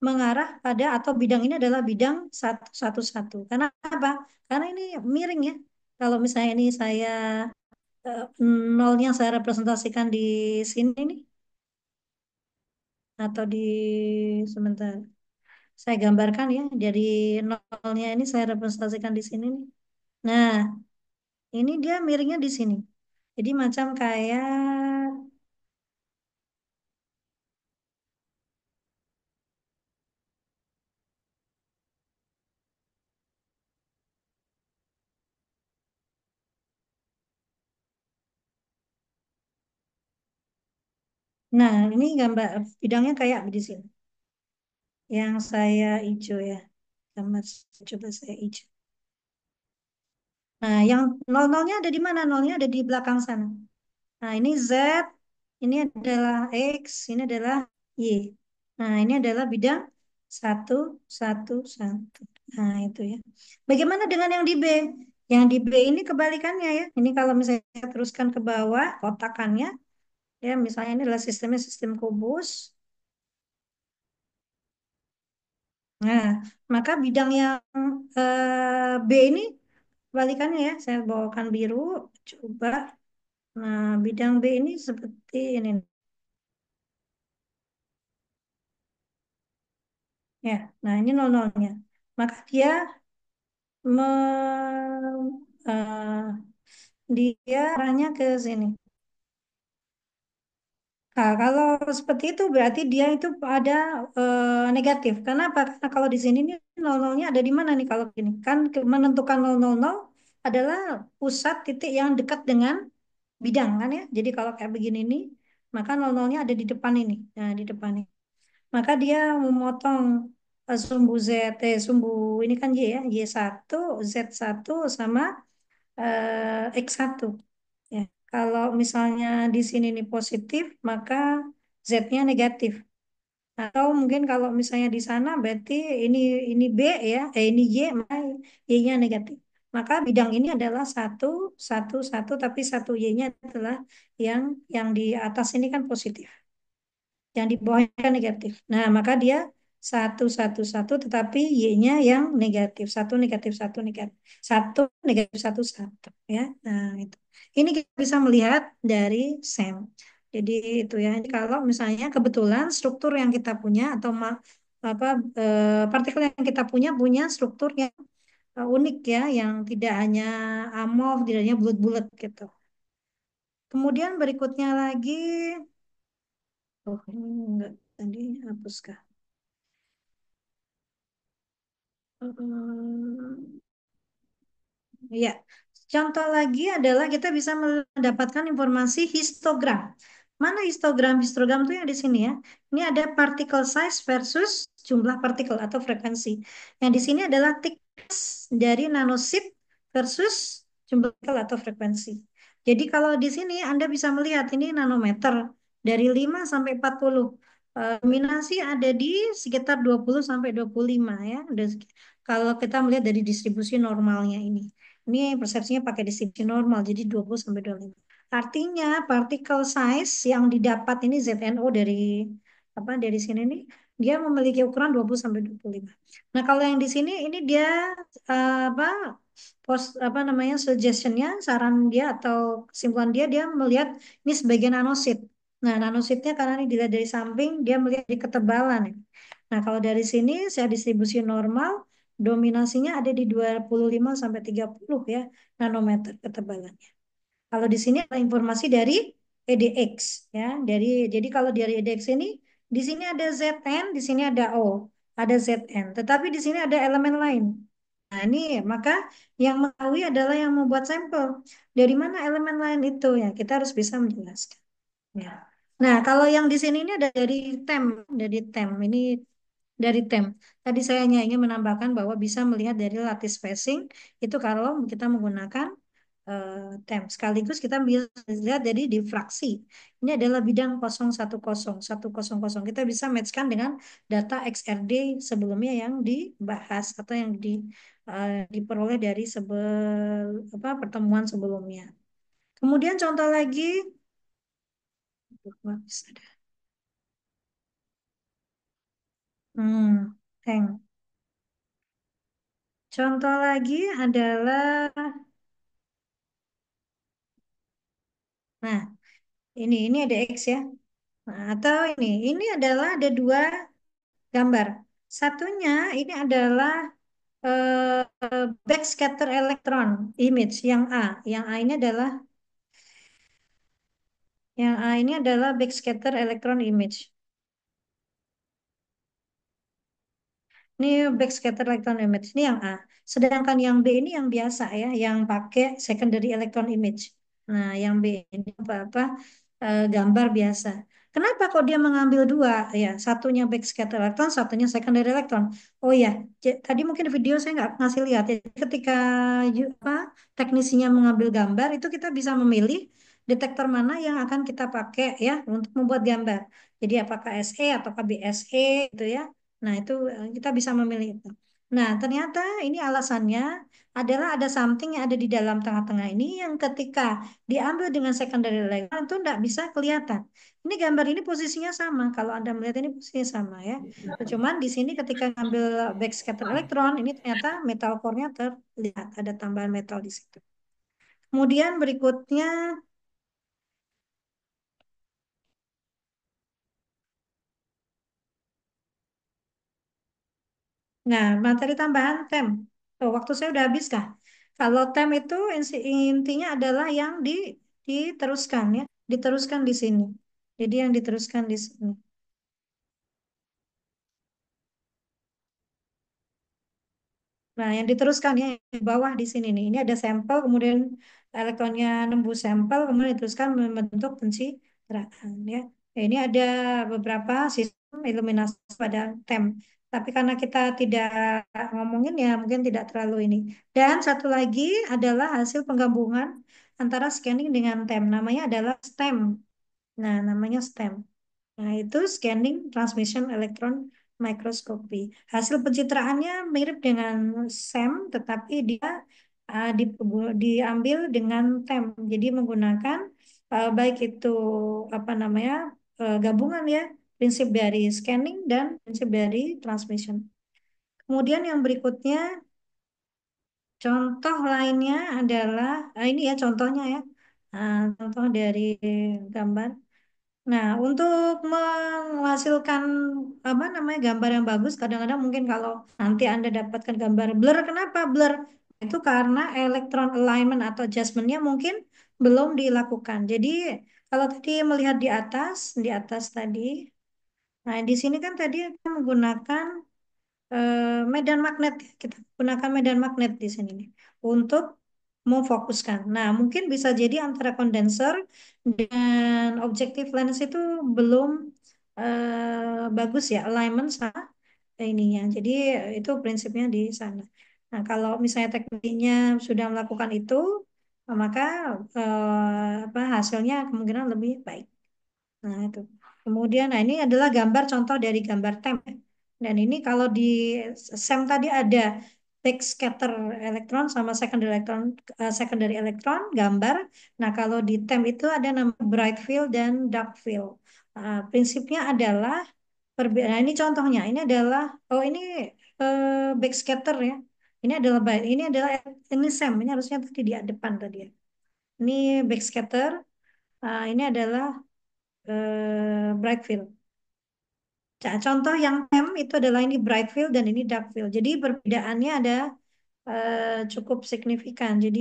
mengarah pada atau bidang ini adalah bidang satu satu satu. Karena apa? Karena ini miring ya. Kalau misalnya ini saya eh, nolnya saya representasikan di sini nih atau di sebentar. Saya gambarkan ya, dari nolnya ini saya representasikan di sini nih. Nah, ini dia miringnya di sini. Jadi macam kayak, nah ini gambar bidangnya kayak di sini. Yang saya hijau ya, gambar coba saya hijau. Nah, yang nol-nolnya ada di mana? Nolnya ada di belakang sana. Nah, ini Z, ini adalah X, ini adalah Y. Nah, ini adalah bidang satu, satu, satu. Nah, itu ya. Bagaimana dengan yang di B? Yang di B ini kebalikannya ya. Ini kalau misalnya saya teruskan ke bawah, kotakannya, ya misalnya ini adalah sistemnya sistem kubus. Nah, maka bidang yang B ini kebalikannya ya. Saya bawakan biru, coba. Nah, bidang B ini seperti ini. Ya, nah ini nol nolnya. Maka dia me, eh, dia arahnya ke sini. Nah, kalau seperti itu berarti dia itu ada negatif. Kenapa? Karena kalau di sini nih nol nolnya ada di mana nih kalau gini? Kan menentukan nol nol nol adalah pusat titik yang dekat dengan bidang kan ya. Jadi kalau kayak begini nih, maka nol nolnya ada di depan ini. Nah, di depan ini. Maka dia memotong sumbu Z, sumbu ini kan Y ya, Y1, Z1 sama X1. Ya. Kalau misalnya di sini nih positif, maka Z-nya negatif. Atau mungkin kalau misalnya di sana berarti ini ini B ya, ini Y, maka Y-nya negatif. Maka bidang ini adalah satu, satu, satu, tapi satu Y-nya adalah yang di atas ini kan positif, yang di bawahnya kan negatif. Nah, maka dia satu satu satu, tetapi y-nya yang negatif satu negatif satu negatif satu satu ya. Nah itu. Ini kita bisa melihat dari SEM. Jadi itu ya. Jadi kalau misalnya kebetulan struktur yang kita punya atau apa partikel yang kita punya struktur yang unik ya, yang tidak hanya amorf, tidak hanya bulat-bulat gitu. Kemudian berikutnya lagi, oh ini enggak tadi hapuskah? Hmm, ya. Contoh lagi adalah kita bisa mendapatkan informasi histogram. Mana histogram? Histogram tuh yang di sini ya. Ini ada particle size versus jumlah partikel atau frekuensi. Yang di sini adalah thickness dari nanosip versus jumlah partikel atau frekuensi. Jadi kalau di sini Anda bisa melihat ini nanometer dari 5 sampai 40. Dominasi ada di sekitar 20 sampai 25 ya. Kalau kita melihat dari distribusi normalnya ini. Ini persepsinya pakai distribusi normal, jadi 20 sampai 25. Artinya particle size yang didapat ini ZNO dari apa dari sini nih, dia memiliki ukuran 20 sampai 25. Nah, kalau yang di sini ini dia apa apa namanya suggestionnya, saran dia atau kesimpulan dia melihat ini sebagai nanosit. Nah, nanositnya karena ini dilihat dari samping, dia melihat di ketebalan. Nah, kalau dari sini saya distribusi normal, dominasinya ada di 25 sampai 30 ya nanometer ketebalannya. Kalau di sini ada informasi dari EDX ya. Jadi kalau dari EDX ini di sini ada Zn, di sini ada O, ada Zn. Tetapi di sini ada elemen lain. Nah, ini maka yang mengetahui adalah yang membuat sampel. Dari mana elemen lain itu ya? Kita harus bisa menjelaskan. Ya. Nah, kalau yang di sini ini ada dari tem. Ini dari tem. Tadi saya hanya ingin menambahkan bahwa bisa melihat dari lattice spacing itu kalau kita menggunakan tem. Sekaligus kita bisa lihat dari difraksi. Ini adalah bidang 010, 100. Kita bisa matchkan dengan data XRD sebelumnya yang dibahas atau yang diperoleh dari pertemuan sebelumnya. Kemudian contoh lagi, bisa ada. Tank. Contoh lagi adalah, nah ini ada X ya. Nah, atau ini adalah ada dua gambar. Satunya ini adalah backscatter electron image yang A ini adalah backscatter electron image. Ini backscatter electron image ini yang A. Sedangkan yang B ini yang biasa ya, yang pakai secondary electron image. Nah, yang B ini apa gambar biasa. Kenapa kok dia mengambil dua? Ya, satunya backscatter electron, satunya secondary electron. Oh ya, tadi mungkin video saya nggak ngasih lihat ya. Ketika teknisinya mengambil gambar, itu kita bisa memilih detektor mana yang akan kita pakai ya untuk membuat gambar. Jadi apakah SE atau BSE gitu ya. Nah, itu kita bisa memilih itu. Nah, ternyata ini alasannya adalah ada something yang ada di dalam tengah-tengah ini yang ketika diambil dengan secondary electron itu tidak bisa kelihatan. Ini gambar ini posisinya sama. Kalau Anda melihat ini posisinya sama ya. Cuman di sini ketika ngambil backscatter elektron, ini ternyata metal core-nya terlihat. Ada tambahan metal di situ. Kemudian berikutnya, nah materi tambahan tem. Tuh, waktu saya udah habis kah? Kalau tem itu intinya adalah yang diteruskan ya. Diteruskan di sini. Jadi yang diteruskan di sini. Nah, yang diteruskan ya di bawah di sini nih. Ini ada sampel, kemudian elektronnya nembus sampel, kemudian diteruskan membentuk pencitraan ya. Ya, ini ada beberapa sistem iluminasi pada tem. Tapi karena kita tidak ngomongin ya, mungkin tidak terlalu ini. Dan satu lagi adalah hasil penggabungan antara scanning dengan tem. Namanya adalah STEM. Nah, namanya STEM. Nah, itu scanning transmission electron microscopy. Hasil pencitraannya mirip dengan SEM, tetapi dia diambil dengan TEM. Jadi menggunakan baik itu apa namanya gabungan ya, prinsip dari scanning dan prinsip dari transmission. Kemudian yang berikutnya, contoh lainnya adalah ini ya contohnya ya. Contoh dari gambar. Nah, untuk menghasilkan apa namanya gambar yang bagus, kadang-kadang mungkin kalau nanti Anda dapatkan gambar blur, kenapa blur? Itu karena elektron alignment atau adjustmentnya mungkin belum dilakukan. Jadi kalau tadi melihat di atas tadi, nah di sini kan tadi kita menggunakan medan magnet, ya. Kita gunakan medan magnet di sini nih untuk memfokuskan. Nah, mungkin bisa jadi antara kondenser dan objective lens itu belum bagus ya alignment sama ininya. Jadi itu prinsipnya di sana. Nah, kalau misalnya tekniknya sudah melakukan itu, maka apa hasilnya kemungkinan lebih baik. Nah, itu. Kemudian, nah ini adalah gambar contoh dari gambar TEM. Dan ini kalau di SEM tadi ada backscatter elektron sama secondary elektron gambar. Nah, kalau di TEM itu ada nama bright field dan dark field. Prinsipnya adalah nah, ini contohnya. Ini adalah oh ini backscatter ya. Ini adalah ini SEM. Ini harusnya tadi di depan tadi ya. Ini backscatter. Ini adalah bright field. Contoh yang M itu adalah ini bright field dan ini dark field. Jadi perbedaannya ada cukup signifikan. Jadi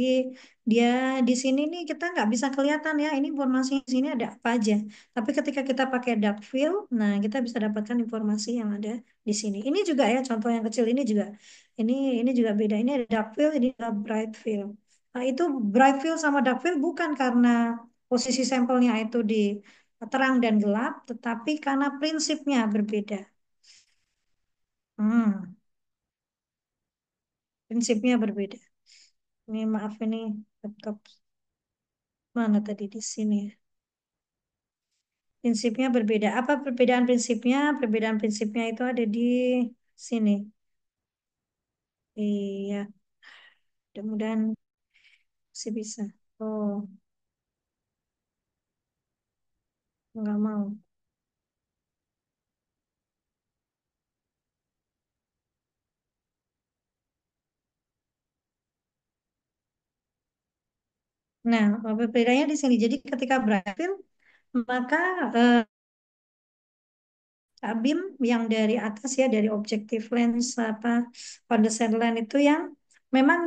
dia di sini nih kita nggak bisa kelihatan ya ini informasi di sini ada apa aja. Tapi ketika kita pakai dark field, nah kita bisa dapatkan informasi yang ada di sini. Ini juga ya contoh yang kecil ini juga. Ini ini juga beda. Ini ada dark field, ini ada bright field. Nah, itu bright field sama dark field bukan karena posisi sampelnya itu di terang dan gelap, tetapi karena prinsipnya berbeda. Hmm, prinsipnya berbeda. Ini maaf ini laptop mana tadi di sini ya. Prinsipnya berbeda. Apa perbedaan prinsipnya? Perbedaan prinsipnya itu ada di sini. Iya, mudah-mudahan masih bisa. Oh, nggak mau. Nah, perbedaannya di sini. Jadi ketika berhasil, maka beam yang dari atas ya dari objective lens apa condenser lens itu yang memang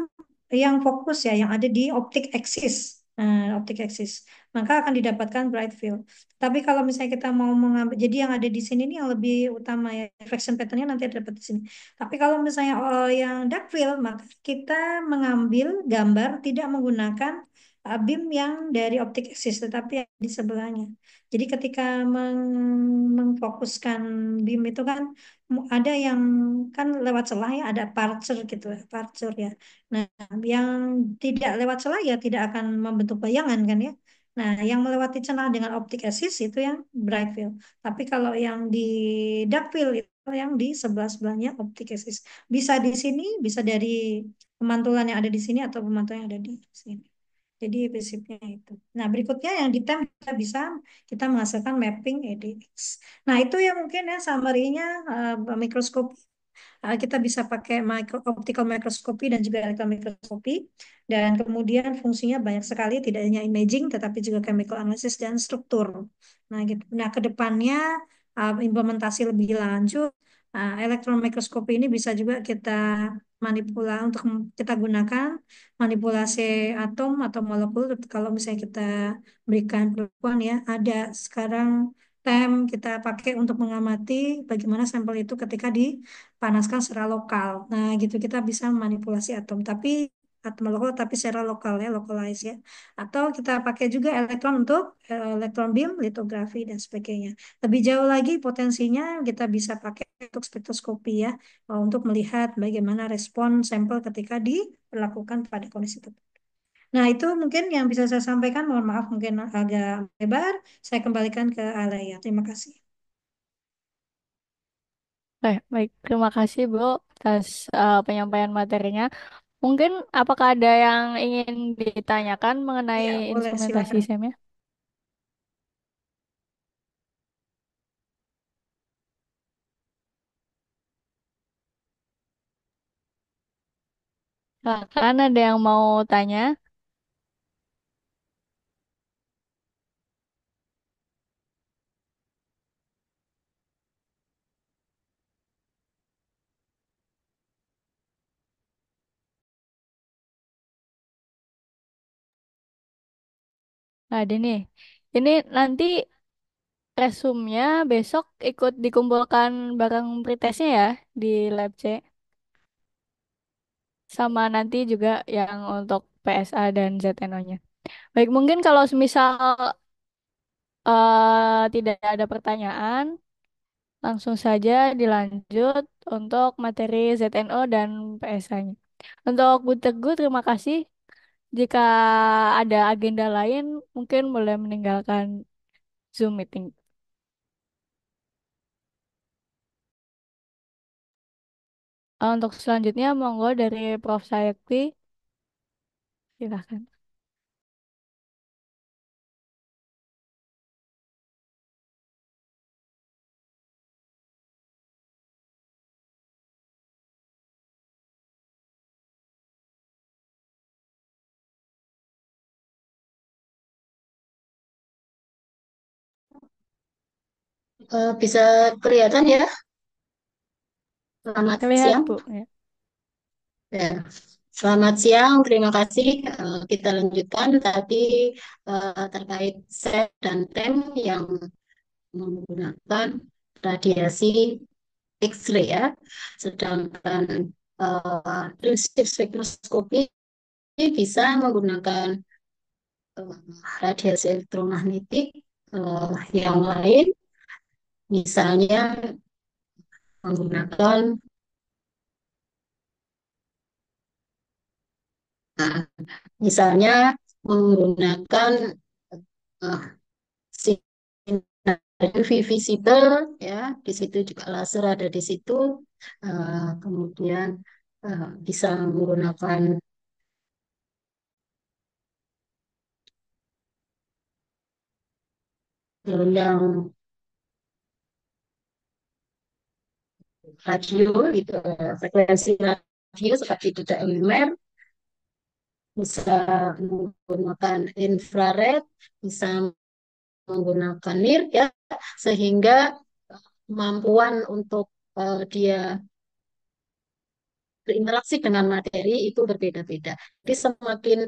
yang fokus ya yang ada di optic axis. Nah, optic axis maka akan didapatkan bright field. Tapi kalau misalnya kita mau mengambil jadi yang ada di sini ini yang lebih utama ya reflection patternnya nanti ada dapat di sini. Tapi kalau misalnya yang dark field maka kita mengambil gambar tidak menggunakan beam yang dari optic axis tetapi yang di sebelahnya. Jadi ketika mengfokuskan beam itu kan ada yang kan lewat celah ya, ada aperture gitu, aperture ya. Nah, yang tidak lewat celah ya tidak akan membentuk bayangan kan ya. Nah, yang melewati celah dengan optic axis itu yang bright field. Tapi kalau yang di dark field itu yang di sebelah-sebelahnya optic axis. Bisa di sini, bisa dari pemantulan yang ada di sini atau pemantulan yang ada di sini. Jadi prinsipnya itu. Nah, berikutnya yang di tem kita menghasilkan mapping EDX. Nah, itu ya mungkin ya summary-nya mikroskop kita bisa pakai optical microscopy dan juga electron microscopy dan kemudian fungsinya banyak sekali tidak hanya imaging tetapi juga chemical analysis dan struktur. Nah, gitu. Nah, ke depannya implementasi lebih lanjut elektron mikroskopi ini bisa juga kita untuk kita gunakan manipulasi atom atau molekul kalau misalnya kita berikan pengakuan ya ada sekarang kita pakai untuk mengamati bagaimana sampel itu ketika dipanaskan secara lokal. Nah, gitu kita bisa manipulasi atom atom molekul tapi secara lokal ya, localize ya. Atau kita pakai juga elektron untuk elektron beam, litografi dan sebagainya. Lebih jauh lagi potensinya kita bisa pakai untuk spektroskopi ya, untuk melihat bagaimana respon sampel ketika diperlakukan pada kondisi tertentu. Nah, itu mungkin yang bisa saya sampaikan. Mohon maaf mungkin agak lebar. Saya kembalikan ke Alaya. Terima kasih. Baik. Terima kasih, Bu, atas penyampaian materinya. Mungkin apakah ada yang ingin ditanyakan mengenai Iya, boleh instrumentasi silakan. SEM-nya? Silakan, ada yang mau tanya? Nah, ini nanti resumnya besok ikut dikumpulkan bareng pretestnya ya di lab C. Sama nanti juga yang untuk PSA dan ZNO-nya. Baik, mungkin kalau semisal tidak ada pertanyaan, langsung saja dilanjut untuk materi ZNO dan PSA-nya. Untuk Bu Teguh, terima kasih. Jika ada agenda lain, mungkin boleh meninggalkan Zoom meeting. Untuk selanjutnya, monggo dari Prof. Sayekti, silahkan. Bisa kelihatan ya? Selamat Terlihat, siang. Bu. Ya. Ya. Selamat siang, terima kasih. Kita lanjutkan tadi terkait set dan tem yang menggunakan radiasi X-ray ya. Sedangkan prinsip spektroskopi bisa menggunakan eh, radiasi elektromagnetik yang lain, misalnya menggunakan nah, misalnya menggunakan sinar UV visible ya, di situ juga laser ada di situ. Kemudian bisa menggunakan yang radio gitu, frekuensi radio seperti duda lumer, bisa menggunakan infrared, bisa menggunakan NIR ya, sehingga kemampuan untuk dia berinteraksi dengan materi itu berbeda-beda. Jadi semakin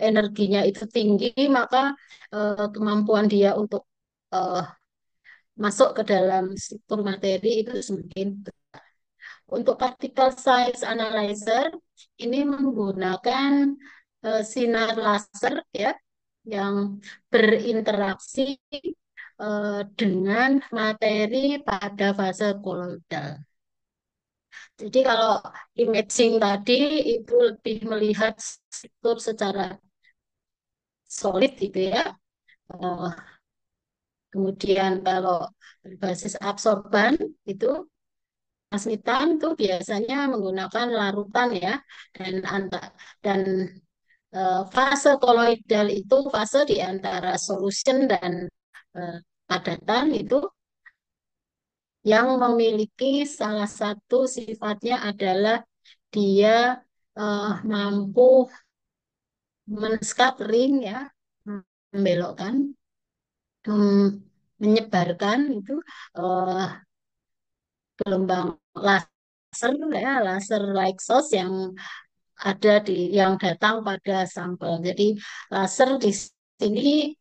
energinya itu tinggi, maka kemampuan dia untuk uh, masuk ke dalam struktur materi itu semakin. Untuk particle size analyzer ini menggunakan sinar laser ya yang berinteraksi dengan materi pada fase koloidal. Jadi kalau imaging tadi itu lebih melihat struktur secara solid gitu ya. Eh, Kemudian kalau berbasis absorban itu transmitan itu biasanya menggunakan larutan ya, dan dan fase koloidal itu fase di antara solution dan eh, padatan itu yang memiliki salah satu sifatnya adalah dia mampu men-scattering ya, membelokkan, menyebarkan itu eh, gelombang laser ya, laser light source yang ada yang datang pada sampel. Jadi laser di sini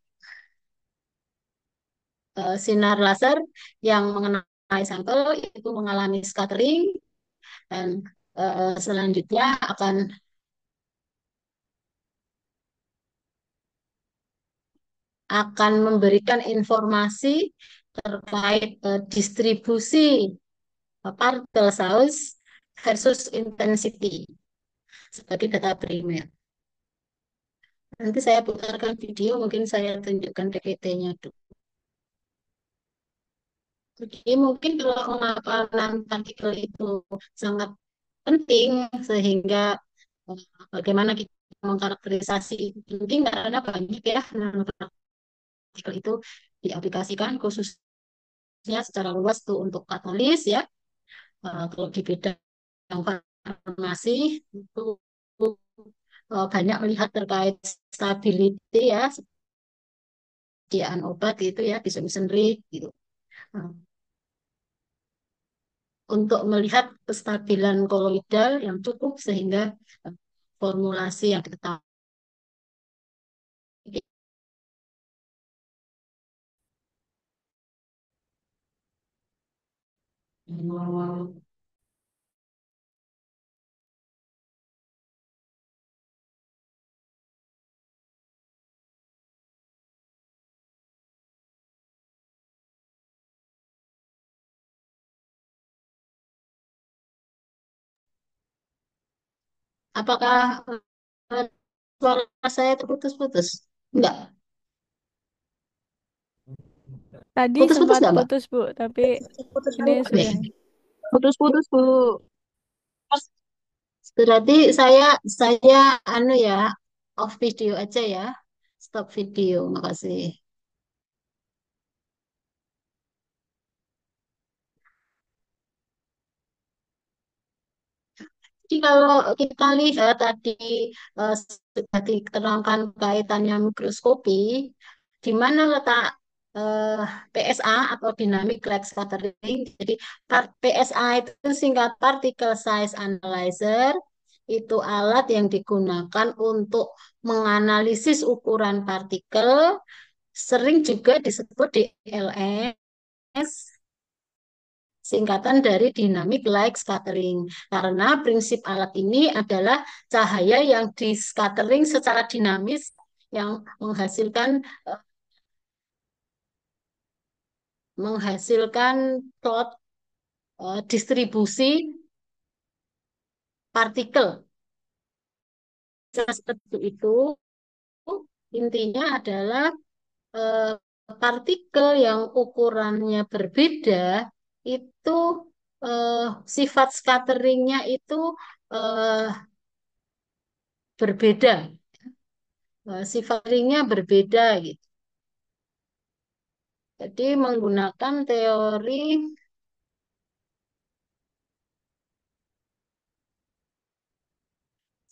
sinar laser yang mengenai sampel itu mengalami scattering dan selanjutnya akan memberikan informasi terkait distribusi particle size versus intensity sebagai data primer. Nanti saya putarkan video, mungkin saya tunjukkan PPT-nya dulu. Jadi mungkin kalau pemaparan partikel itu sangat penting, sehingga bagaimana kita mengkarakterisasi itu penting karena banyak ya nanopartikel itu diaplikasikan khususnya secara luas tuh untuk katalis ya. Kalau di bidang farmasi itu banyak melihat terkait stability ya, persediaan obat itu ya, distribution rate gitu. Nah, untuk melihat kestabilan koloidal yang cukup sehingga formulasi yang diketahui. Apakah eh, suara saya terputus-putus? Enggak. Tadi Putus-putus sempat enggak, Mbak? putus, Bu, tapi Putus ini Oke. sudah. Putus-putus, Bu. Berarti saya anu ya, off video aja ya. Stop video. Makasih. Jadi kalau kita lihat tadi sudah diterangkan kaitannya mikroskopi, di mana letak eh, PSA atau Dynamic Light Scattering. Jadi PSA itu singkat Particle Size Analyzer, itu alat yang digunakan untuk menganalisis ukuran partikel, sering juga disebut DLS, singkatan dari Dynamic Light Scattering. Karena prinsip alat ini adalah cahaya yang di-scattering secara dinamis yang menghasilkan menghasilkan plot distribusi partikel. Seperti itu, intinya adalah eh, partikel yang ukurannya berbeda itu eh, sifat scatteringnya itu eh, berbeda. Sifat ringnya berbeda gitu. Jadi menggunakan teori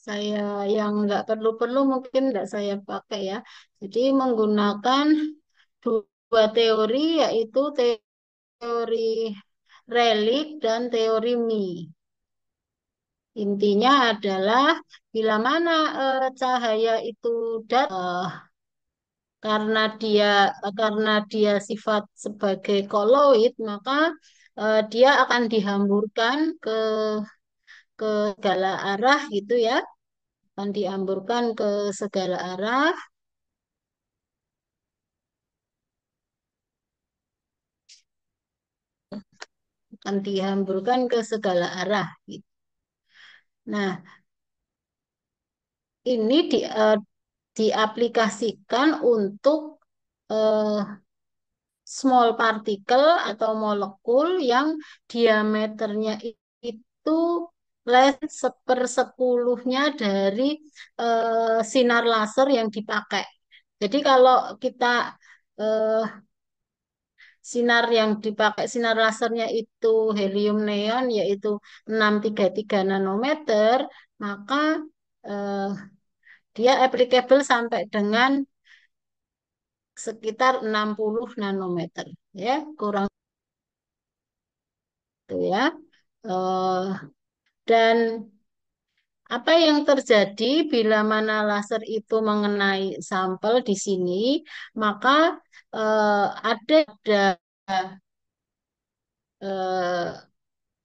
saya yang nggak perlu-perlu mungkin nggak saya pakai ya. Jadi menggunakan dua teori yaitu teori relik dan teori Mi. Intinya adalah bila mana cahaya itu datang karena dia sifat sebagai koloid, maka dia akan dihamburkan ke segala arah gitu ya, akan dihamburkan ke segala arah, akan dihamburkan ke segala arah gitu. Nah, ini diaplikasikan untuk eh, small particle atau molekul yang diameternya itu less sepersepuluhnya dari sinar laser yang dipakai. Jadi kalau kita eh, sinar lasernya itu helium neon yaitu 633 nanometer, maka eh, dia applicable sampai dengan sekitar 60 nanometer ya, kurang itu ya. Eh, dan apa yang terjadi bila mana laser itu mengenai sampel di sini, maka ada eh,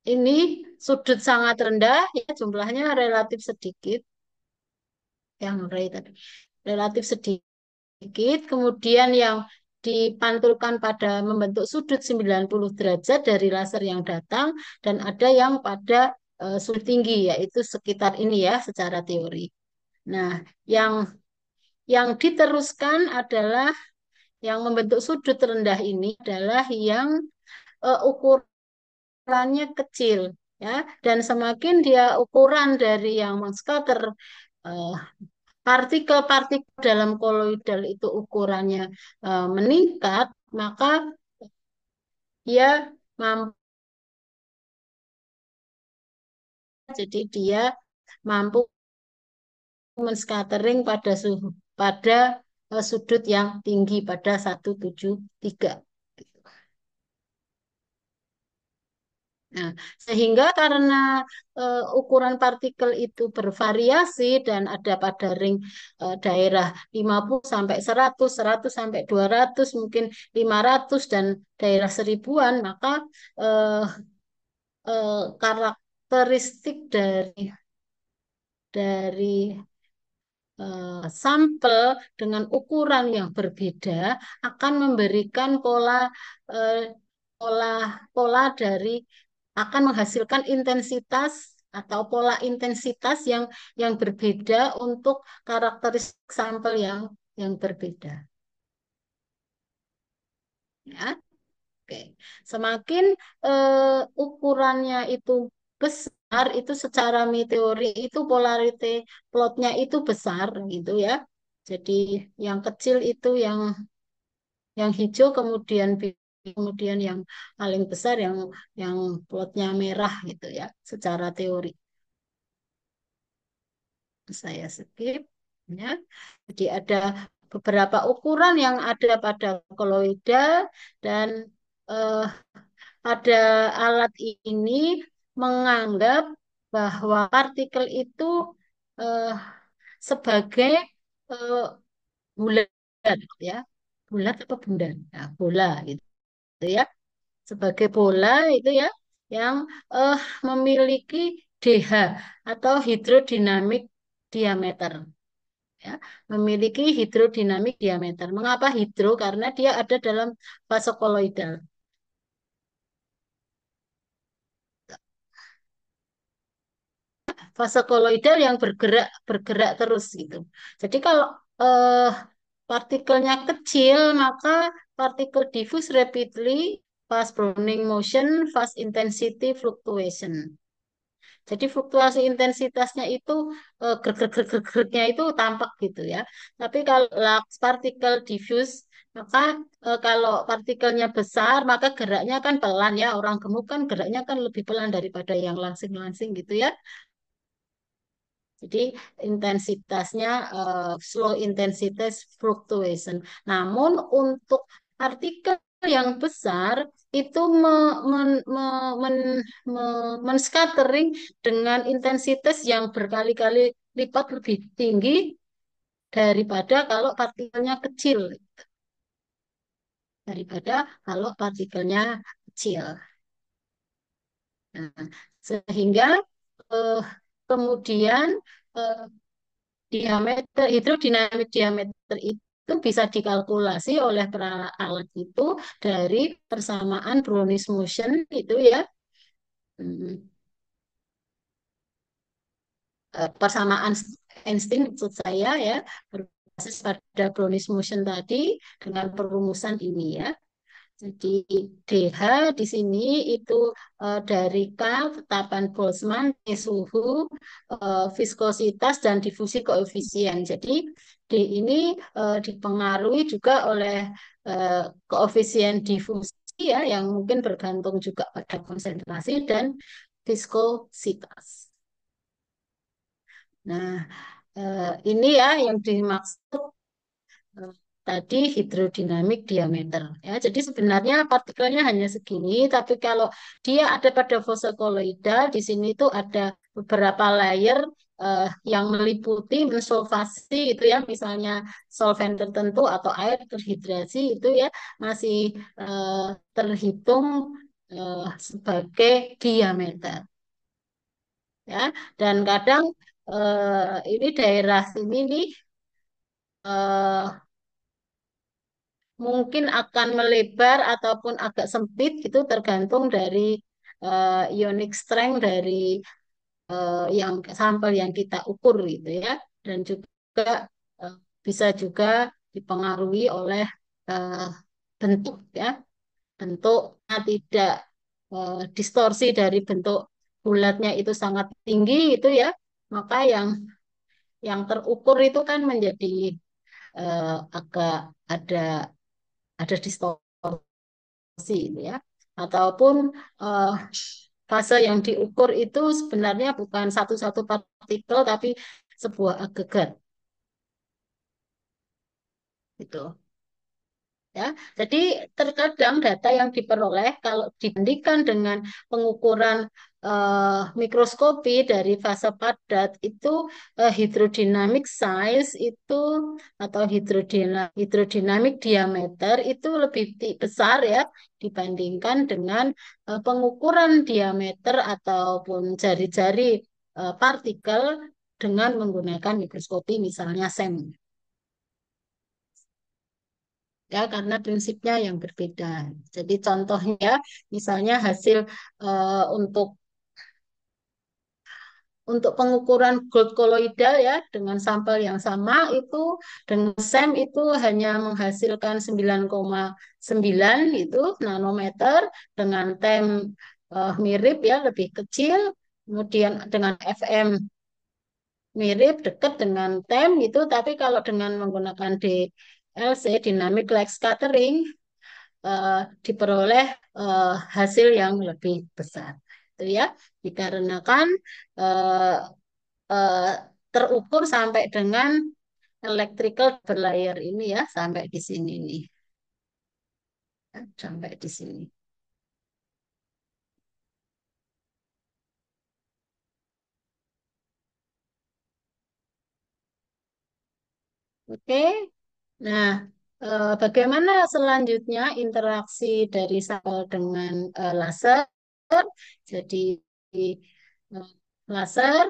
ini sudut sangat rendah ya, jumlahnya relatif sedikit, yang ray tadi relatif sedikit, kemudian yang dipantulkan pada membentuk sudut 90 derajat dari laser yang datang, dan ada yang pada sudut tinggi yaitu sekitar ini ya secara teori. Nah, yang diteruskan adalah yang membentuk sudut rendah ini adalah yang ukurannya kecil ya, dan semakin dia ukuran dari yang menscatter eh, partikel-partikel dalam koloidal itu ukurannya meningkat, maka dia mampu jadi dia mampu menscattering pada sudut yang tinggi pada 173. Nah, sehingga karena ukuran partikel itu bervariasi dan ada pada ring daerah 50 sampai 100, 100 sampai 200, mungkin 500 dan daerah seribuan, maka eh, karakteristik dari sampel dengan ukuran yang berbeda akan memberikan eh, pola pola dari akan menghasilkan intensitas atau pola intensitas yang berbeda untuk karakteristik sampel yang berbeda. Ya, oke. Semakin ukurannya itu besar, itu secara teori itu polarity plotnya itu besar gitu ya. Jadi yang kecil itu yang hijau, kemudian kemudian yang paling besar yang plotnya merah gitu ya, secara teori. Saya skip ya. Jadi ada beberapa ukuran yang ada pada koloidal dan eh, pada alat ini menganggap bahwa partikel itu eh, sebagai eh, bulat ya, bulat apa benda, nah, bola gitu ya, sebagai bola itu ya yang eh, memiliki DH atau hidrodinamik diameter ya, memiliki hidrodinamik diameter. Mengapa hidro? Karena dia ada dalam fase koloidal. Fase koloidal yang bergerak bergerak terus gitu. Jadi kalau eh, partikelnya kecil, maka partikel diffuse rapidly, fast Brownian motion, fast intensity fluctuation. Jadi fluktuasi intensitasnya itu gernya itu tampak gitu ya. Tapi kalau partikel diffuse, maka kalau partikelnya besar, maka geraknya kan pelan ya. Orang gemuk kan geraknya kan lebih pelan daripada yang langsing-langsing gitu ya. Jadi intensitasnya slow intensitas fluctuation. Namun untuk partikel yang besar itu men-scattering dengan intensitas yang berkali-kali lipat lebih tinggi daripada kalau partikelnya kecil, daripada kalau partikelnya kecil. Nah, sehingga eh, kemudian eh, diameter hidrodinamik diameter itu bisa dikalkulasi oleh alat itu dari persamaan Brownian motion itu ya. Hmm, persamaan Einstein maksud saya ya, berbasis pada Brownian motion tadi dengan perumusan ini ya. Jadi DH di sini itu dari K, tetapan Boltzmann, T suhu, viskositas, dan difusi koefisien. Jadi D ini dipengaruhi juga oleh koefisien difusi ya, yang mungkin bergantung juga pada konsentrasi dan viskositas. Nah, ini ya yang dimaksud eh, tadi hidrodinamik diameter ya. Jadi sebenarnya partikelnya hanya segini, tapi kalau dia ada pada fase koloidal, di sini tuh ada beberapa layer yang meliputi mensolvasi itu ya, misalnya solvent tertentu atau air terhidrasi itu ya masih eh, terhitung sebagai diameter ya. Dan kadang ini daerah sini nih eh, mungkin akan melebar ataupun agak sempit itu tergantung dari ionic strength dari yang sampel yang kita ukur gitu ya, dan juga eh, bisa juga dipengaruhi oleh eh, bentuk ya, bentuknya tidak distorsi dari bentuk bulatnya itu sangat tinggi itu ya, maka yang terukur itu kan menjadi agak ada ada distorsi gitu ya. Ataupun eh, fase yang diukur itu sebenarnya bukan satu-satu partikel tapi sebuah agregat gitu. Ya, jadi terkadang data yang diperoleh kalau dibandingkan dengan pengukuran mikroskopi dari fase padat itu hidrodinamik size itu atau hidrodinamik diameter itu lebih besar ya dibandingkan dengan pengukuran diameter ataupun jari-jari partikel dengan menggunakan mikroskopi misalnya SEM. Ya karena prinsipnya yang berbeda. Jadi contohnya misalnya hasil untuk untuk pengukuran gold koloidal ya dengan sampel yang sama itu dengan SEM itu hanya menghasilkan 9,9 itu nanometer dengan tem mirip ya lebih kecil. Kemudian dengan FM mirip dekat dengan tem itu, tapi kalau dengan menggunakan DLC dynamic light scattering eh, diperoleh hasil yang lebih besar. Itu ya, dikarenakan eh, eh, terukur sampai dengan electrical berlayar ini ya, sampai di sini nih, sampai di sini. Oke. Nah, bagaimana selanjutnya interaksi dari sampel dengan laser? Jadi eh, laser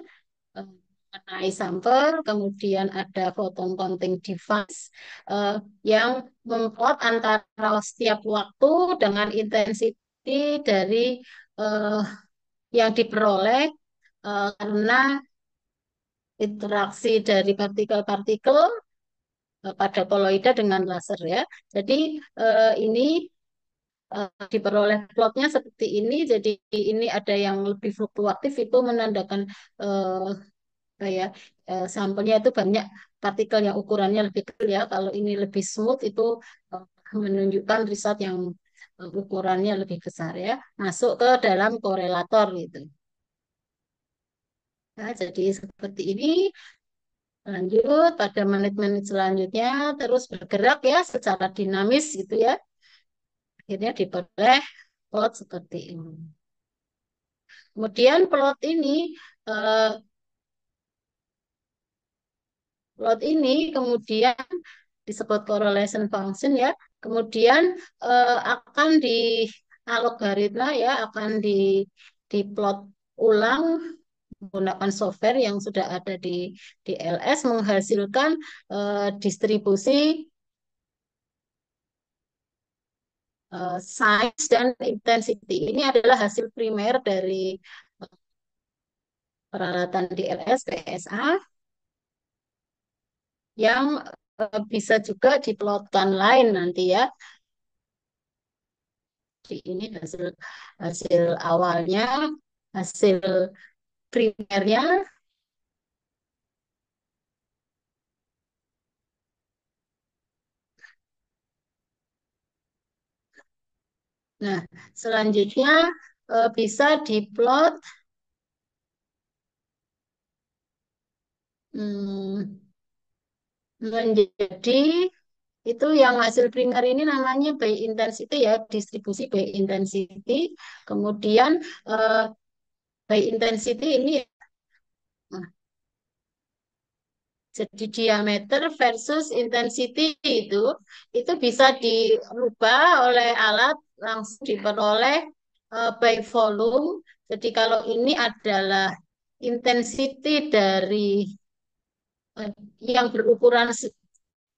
mengenai sampel, kemudian ada photon counting device eh, yang memplot antara setiap waktu dengan intensity dari eh, yang diperoleh karena interaksi dari partikel-partikel pada koloida dengan laser ya. Jadi ini diperoleh plotnya seperti ini. Jadi ini ada yang lebih fluktuatif itu menandakan eh, kayak sampelnya itu banyak partikel yang ukurannya lebih kecil ya. Kalau ini lebih smooth itu eh, menunjukkan riset yang ukurannya lebih besar ya. Masuk ke dalam korelator gitu. Nah, jadi seperti ini. Lanjut pada menit-menit selanjutnya terus bergerak ya secara dinamis gitu ya. Akhirnya diperoleh plot seperti ini. Kemudian eh, plot ini kemudian disebut correlation function ya. Kemudian akan di algoritma ya akan diplot ulang menggunakan software yang sudah ada di LS menghasilkan distribusi size dan intensity. Ini adalah hasil primer dari peralatan DLS PSA yang bisa juga diplotkan lain nanti ya. Jadi ini hasil hasil awalnya, hasil primernya. Nah, selanjutnya bisa diplot hmm, menjadi itu yang hasil primer ini namanya by intensity ya, distribusi by intensity. Kemudian eh, by intensity ini jadi diameter versus intensity itu bisa dirubah oleh alat langsung diperoleh by volume. Jadi kalau ini adalah intensity dari eh, yang berukuran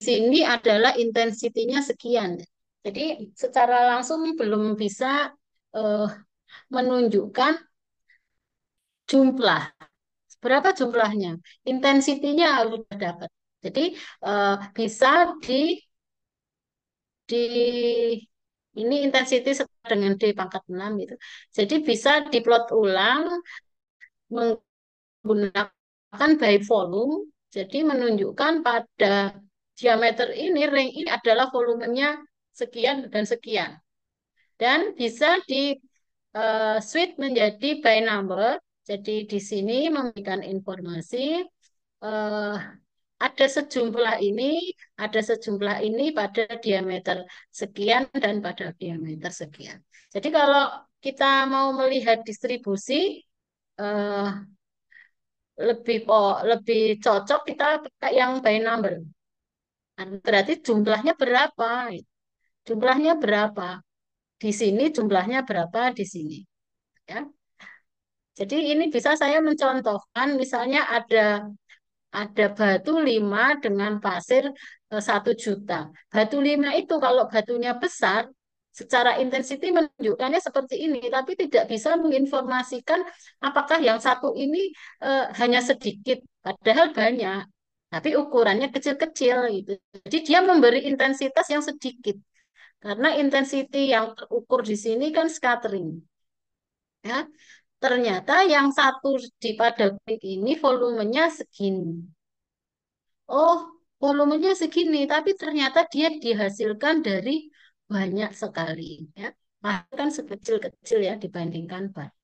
sini adalah intensitinya sekian. Jadi secara langsung belum bisa eh, menunjukkan jumlah. Berapa jumlahnya? Intensitinya harus dapat. Jadi bisa di ini intensity setara dengan D pangkat 6 gitu. Jadi bisa diplot ulang menggunakan by volume. Jadi menunjukkan pada diameter ini, ring ini adalah volumenya sekian dan sekian. Dan bisa di switch menjadi by number. Jadi di sini memberikan informasi eh, ada sejumlah ini pada diameter sekian dan pada diameter sekian. Jadi kalau kita mau melihat distribusi eh, lebih cocok kita pakai yang by number. Berarti jumlahnya berapa? Jumlahnya berapa? Di sini jumlahnya berapa di sini, ya. Jadi ini bisa saya mencontohkan misalnya ada batu 5 dengan pasir 1 juta. Batu 5 itu kalau batunya besar, secara intensity menunjukkannya seperti ini, tapi tidak bisa menginformasikan apakah yang satu ini hanya sedikit, padahal banyak, tapi ukurannya kecil-kecil gitu. Jadi dia memberi intensitas yang sedikit, karena intensity yang terukur di sini kan scattering, ya. Ternyata yang satu di pada grafik ini volumenya segini. Oh, volumenya segini, tapi ternyata dia dihasilkan dari banyak sekali, ya. Bahkan sekecil-kecil ya dibandingkan banyak.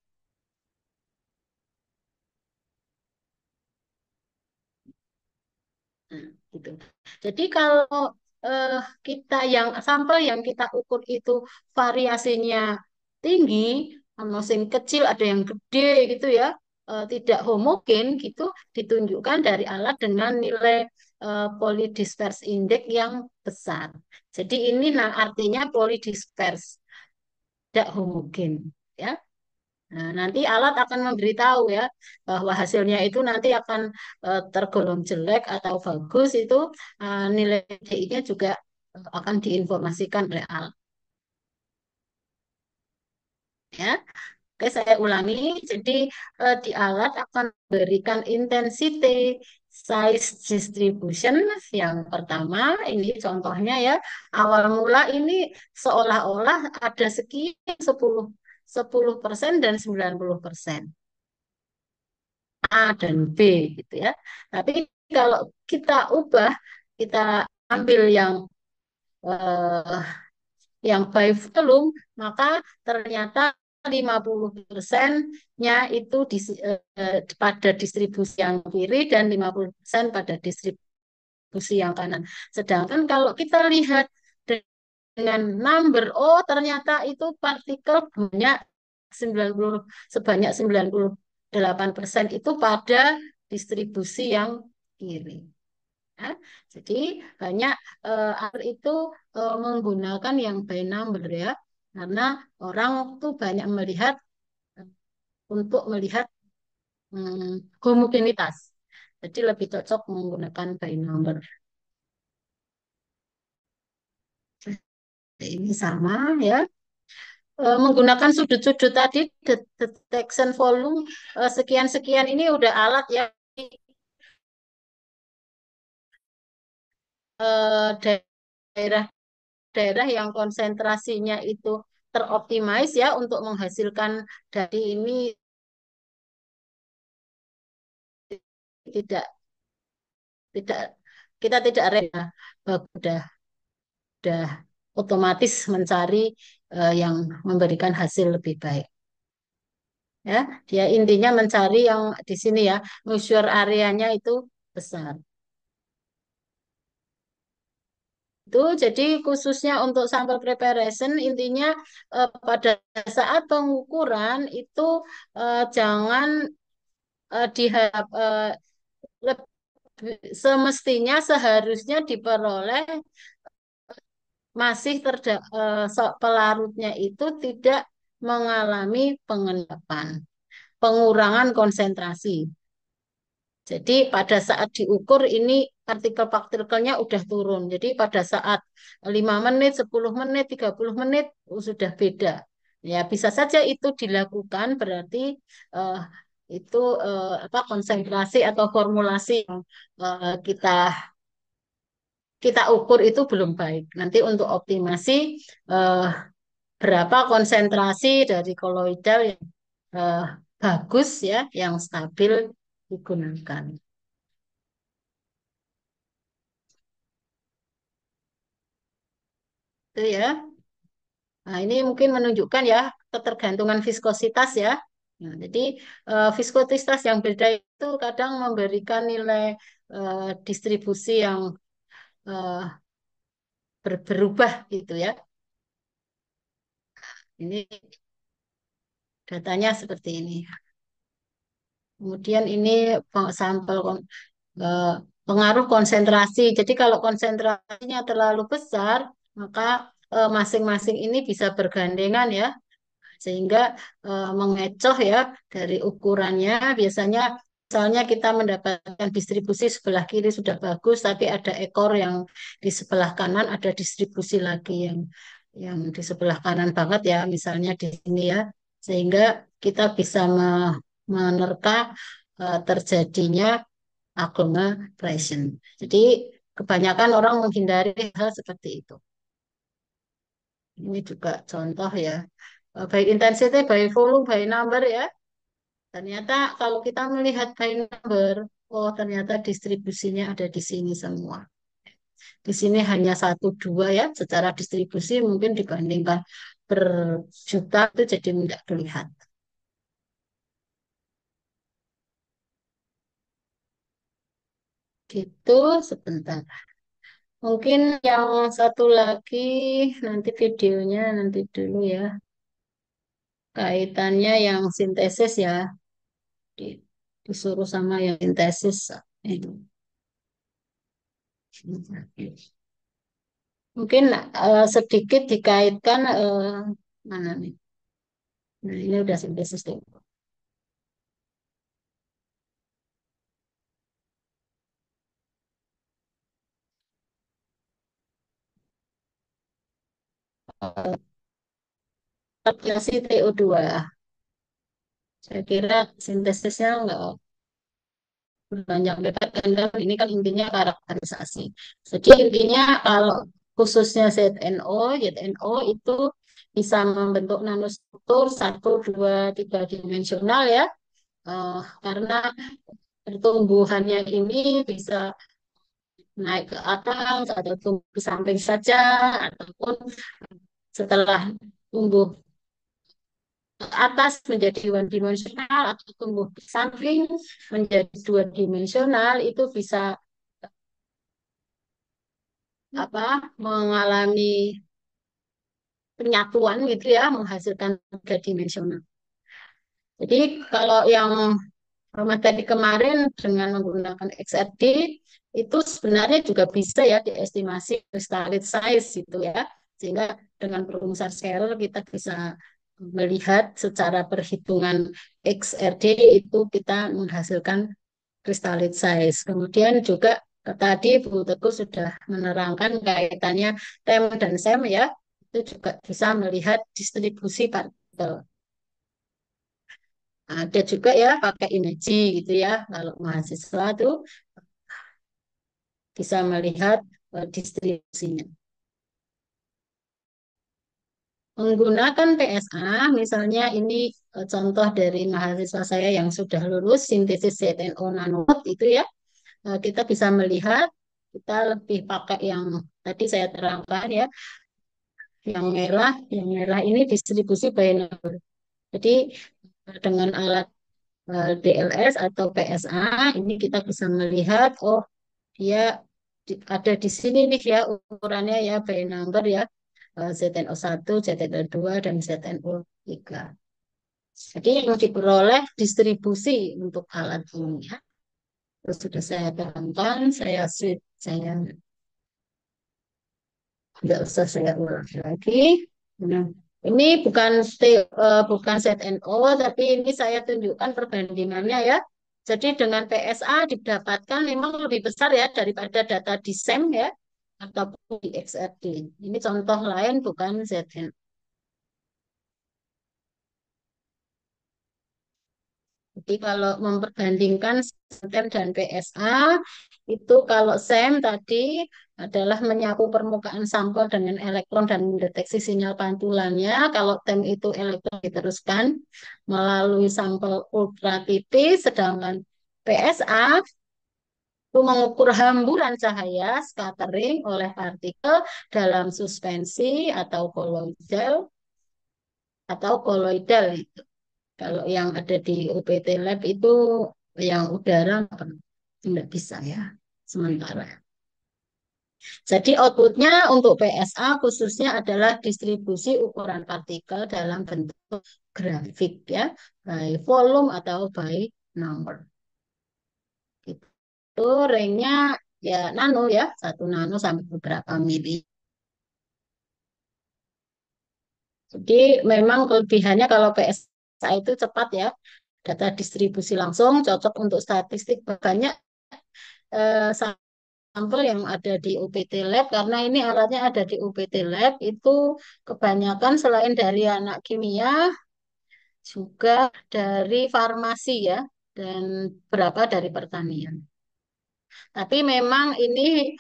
Nah, gitu. Jadi kalau eh, kita yang sampel yang kita ukur itu variasinya tinggi, sing kecil ada yang gede gitu ya, tidak homogen gitu, ditunjukkan dari alat dengan nilai polydisperse index yang besar. Jadi ini nah artinya polydisperse, tidak homogen, ya. Nah, nanti alat akan memberitahu ya bahwa hasilnya itu nanti akan tergolong jelek atau bagus itu, nilai DI-nya juga akan diinformasikan oleh alat, ya. Oke, saya ulangi. Jadi di alat akan memberikan intensity size distribution yang pertama. Ini contohnya ya. Awal mula ini seolah-olah ada sekian 10% dan 90%. A dan B gitu ya. Tapi kalau kita ubah, kita ambil eh, yang by volume, maka ternyata 50%-nya itu pada distribusi yang kiri dan 50% pada distribusi yang kanan. Sedangkan kalau kita lihat dengan number, oh ternyata itu partikel banyak 90 sebanyak 98% itu pada distribusi yang kiri. Ya. Jadi banyak air itu menggunakan yang by number ya, karena orang tuh banyak melihat eh, untuk melihat homogenitas. Jadi lebih cocok menggunakan by number. Ini sama ya. Menggunakan sudut-sudut tadi detection volume sekian-sekian ini udah alat ya, daerah-daerah yang konsentrasinya itu teroptimize ya untuk menghasilkan dari ini tidak tidak kita tidak rela, udah otomatis mencari yang memberikan hasil lebih baik, ya. Dia intinya mencari yang di sini ya, measure areanya itu besar. Itu jadi khususnya untuk sampel preparation intinya pada saat pengukuran itu jangan diharap semestinya seharusnya diperoleh masih pelarutnya itu tidak mengalami pengendapan, pengurangan konsentrasi. Jadi pada saat diukur ini partikel-partikelnya udah turun. Jadi pada saat 5 menit, 10 menit, 30 menit sudah beda. Ya bisa saja itu dilakukan berarti eh, itu apa konsentrasi atau formulasi yang kita kita ukur itu belum baik. Nanti untuk optimasi eh, berapa konsentrasi dari koloidal yang eh, bagus ya, yang stabil digunakan. Itu ya. Nah, ini mungkin menunjukkan ya ketergantungan viskositas ya. Nah, jadi viskositas yang beda itu kadang memberikan nilai distribusi yang eh, berubah gitu ya. Ini datanya seperti ini. Kemudian ini sampel eh, pengaruh konsentrasi. Jadi kalau konsentrasinya terlalu besar, maka masing-masing ini bisa bergandengan ya, sehingga mengecoh ya dari ukurannya. Biasanya misalnya kita mendapatkan distribusi sebelah kiri sudah bagus, tapi ada ekor yang di sebelah kanan ada distribusi lagi yang di sebelah kanan banget ya, misalnya di sini ya, sehingga kita bisa menerka terjadinya agglomeration. Jadi kebanyakan orang menghindari hal seperti itu. Ini juga contoh ya. By intensity, by volume, by number ya. Ternyata kalau kita melihat by number, oh ternyata distribusinya ada di sini semua. Di sini hanya satu dua ya, secara distribusi mungkin dibandingkan berjuta itu jadi tidak terlihat. Gitu sebentar. Mungkin yang satu lagi nanti videonya nanti dulu ya. Kaitannya yang sintesis ya, di- disuruh sama yang sintesis itu. Mungkin sedikit dikaitkan mana nih? Nah, ini udah sintesis deh. Radiasi TO2. Saya kira sintesisnya nggak banyak debat karena ini kan intinya karakterisasi. Jadi intinya kalau khususnya ZNO itu bisa membentuk nanostruktur satu, dua, tiga dimensional ya. Karena pertumbuhannya ini bisa naik ke atas atau tumbuh ke samping saja ataupun setelah tumbuh ke atas menjadi one dimensional atau tumbuh ke samping menjadi dua dimensional itu bisa apa mengalami penyatuan gitu ya menghasilkan tiga dimensional. Jadi kalau yang materi kemarin dengan menggunakan XRD itu sebenarnya juga bisa ya diestimasi crystalline size itu ya. Sehingga dengan perumusan scalar kita bisa melihat secara perhitungan XRD itu kita menghasilkan crystalline size. Kemudian juga tadi Bu Teguh sudah menerangkan kaitannya TEM dan SEM ya. Itu juga bisa melihat distribusi partikel. Ada juga ya pakai imaji gitu ya. Kalau mahasiswa tuh bisa melihat distribusinya. Menggunakan PSA, misalnya ini contoh dari mahasiswa saya yang sudah lulus sintesis ZNO nanot itu ya. Kita bisa melihat kita lebih pakai yang tadi saya terangkan ya, yang merah ini distribusi binary. Jadi dengan alat DLS atau PSA ini kita bisa melihat oh dia ada di sini nih ya ukurannya ya by number ya ZNO1, ZNO2 dan ZNO3. Jadi yang diperoleh distribusi untuk alat ini ya. Terus sudah saya terangkan, saya switch, saya tidak usah saya ulang lagi. Nah, ini bukan ZNO, tapi ini saya tunjukkan perbandingannya ya. Jadi dengan PSA didapatkan memang lebih besar ya daripada data di SEM ya ataupun di XRD. Ini contoh lain bukan ZNO. Jadi kalau memperbandingkan SEM dan PSA, itu kalau SEM tadi adalah menyapu permukaan sampel dengan elektron dan mendeteksi sinyal pantulannya. Kalau TEM itu elektron diteruskan melalui sampel ultra tipis, sedangkan PSA itu mengukur hamburan cahaya scattering oleh partikel dalam suspensi atau koloidal. Kalau yang ada di UPT Lab itu yang udara tidak bisa ya sementara. Jadi outputnya untuk PSA khususnya adalah distribusi ukuran partikel dalam bentuk grafik ya, by volume atau by number. Itu range-nya ya nano ya, 1 nano sampai beberapa mili. Jadi memang kelebihannya kalau PSA itu cepat ya, data distribusi langsung cocok untuk statistik banyak sampel yang ada di UPT Lab, karena ini alatnya ada di UPT Lab, itu kebanyakan selain dari anak kimia, juga dari farmasi ya, dan berapa dari pertanian. Tapi memang ini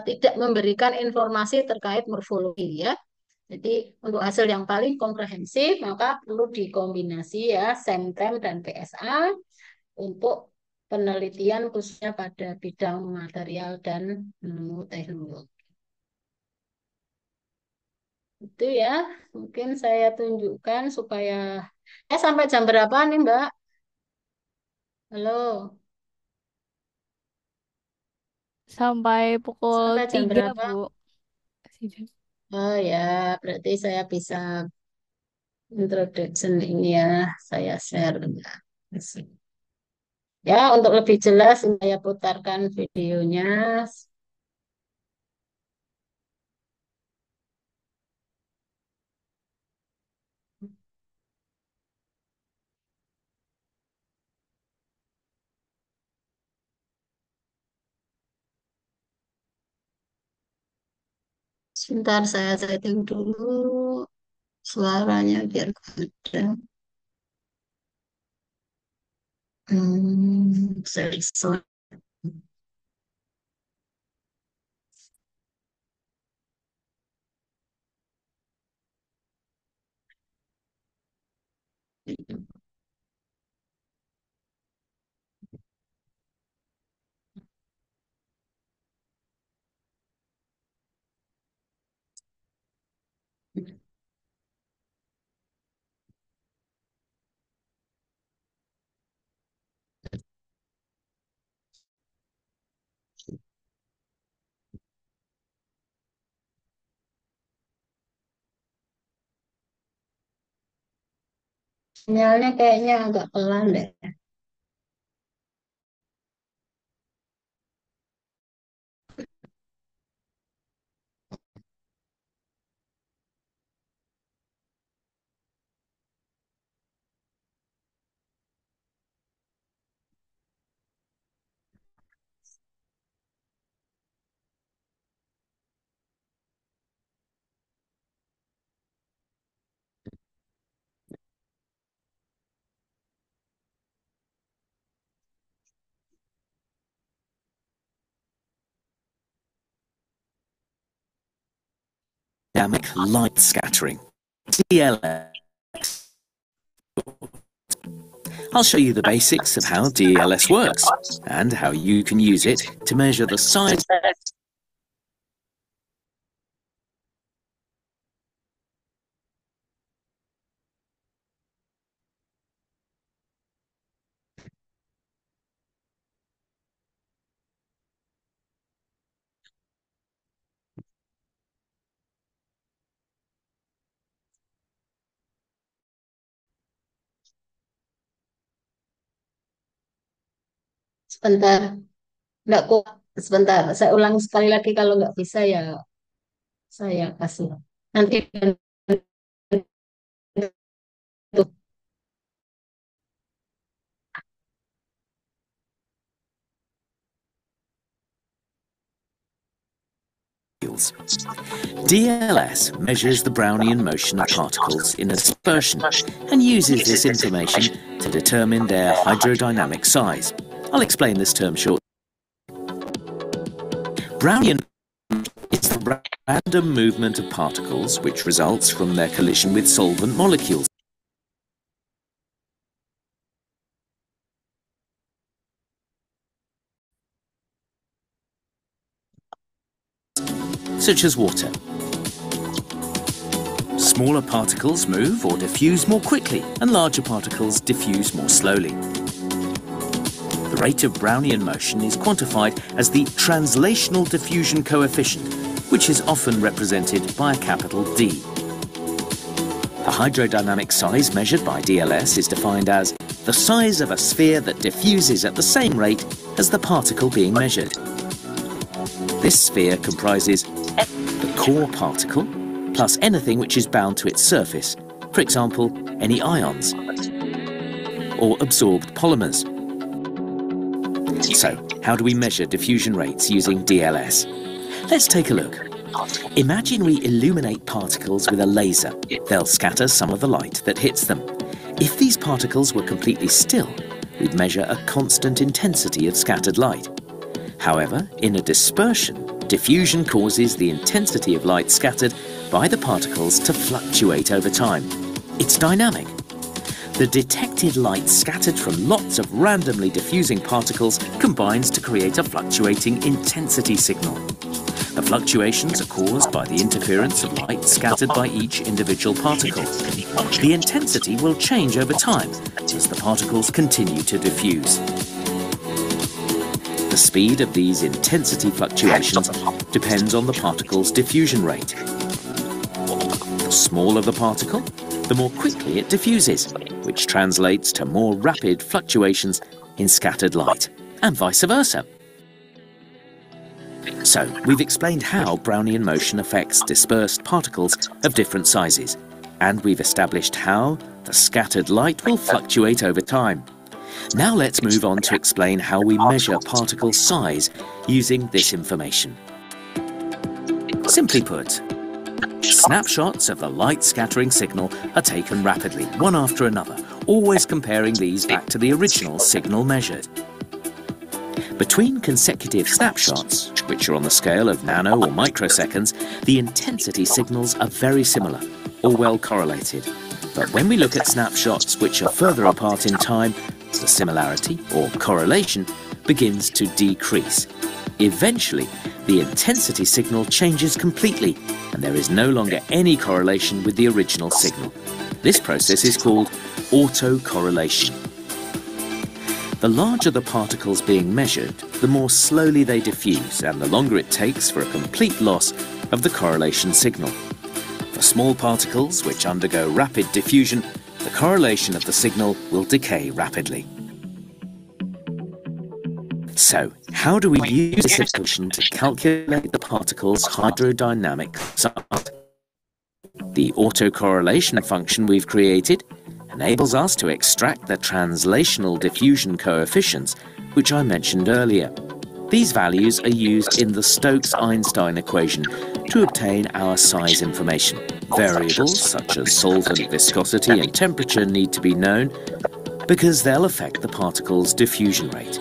tidak memberikan informasi terkait morfologi ya. Jadi untuk hasil yang paling komprehensif, maka perlu dikombinasi ya, SEMTEM dan PSA untuk penelitian khususnya pada bidang material dan teknologi. Itu ya, mungkin saya tunjukkan supaya sampai jam berapa nih Mbak? Halo, Sampai pukul sampai jam 3, berapa? Bu. Oh ya, berarti saya bisa introduction ini ya, saya share. Ya, untuk lebih jelas saya putarkan videonya. Sebentar saya setting dulu suaranya biar ada. Selesai. Sinyalnya kayaknya agak pelan deh. Dynamic light scattering, DLS. I'll show you the basics of how DLS works and how you can use it to measure the size Sebentar, nggak kuat. Sebentar, saya ulang sekali lagi kalau nggak bisa ya saya kasih. Nanti DLS measures the Brownian motion of particles in a dispersion and uses this information to determine their hydrodynamic size. I'll explain this term shortly. Brownian is the random movement of particles which results from their collision with solvent molecules, such as water. Smaller particles move or diffuse more quickly, and larger particles diffuse more slowly. The rate of Brownian motion is quantified as the translational diffusion coefficient, which is often represented by a capital D. The hydrodynamic size measured by DLS is defined as the size of a sphere that diffuses at the same rate as the particle being measured. This sphere comprises the core particle plus anything which is bound to its surface, for example, any ions or absorbed polymers. So, how do we measure diffusion rates using DLS? Let's take a look. Imagine we illuminate particles with a laser. They'll scatter some of the light that hits them. If these particles were completely still, we'd measure a constant intensity of scattered light. However, in a dispersion, diffusion causes the intensity of light scattered by the particles to fluctuate over time. It's dynamic. The detected light scattered from lots of randomly diffusing particles combines to create a fluctuating intensity signal. The fluctuations are caused by the interference of light scattered by each individual particle. The intensity will change over time as the particles continue to diffuse. The speed of these intensity fluctuations depends on the particle's diffusion rate. The smaller the particle, the more quickly it diffuses, which translates to more rapid fluctuations in scattered light, and vice versa. So, we've explained how Brownian motion affects dispersed particles of different sizes, and we've established how the scattered light will fluctuate over time. Now let's move on to explain how we measure particle size using this information. Simply put, snapshots of the light scattering signal are taken rapidly, one after another, always comparing these back to the original signal measured. Between consecutive snapshots, which are on the scale of nano or microseconds, the intensity signals are very similar, or well correlated. But when we look at snapshots which are further apart in time, the similarity, or correlation, begins to decrease. Eventually, the intensity signal changes completely, and there is no longer any correlation with the original signal. This process is called autocorrelation. The larger the particles being measured, the more slowly they diffuse, and the longer it takes for a complete loss of the correlation signal. For small particles which undergo rapid diffusion, the correlation of the signal will decay rapidly. So, how do we use this information to calculate the particle's hydrodynamic size? The autocorrelation function we've created enables us to extract the translational diffusion coefficients, which I mentioned earlier. These values are used in the Stokes-Einstein equation to obtain our size information. Variables such as solvent viscosity and temperature need to be known because they'll affect the particle's diffusion rate.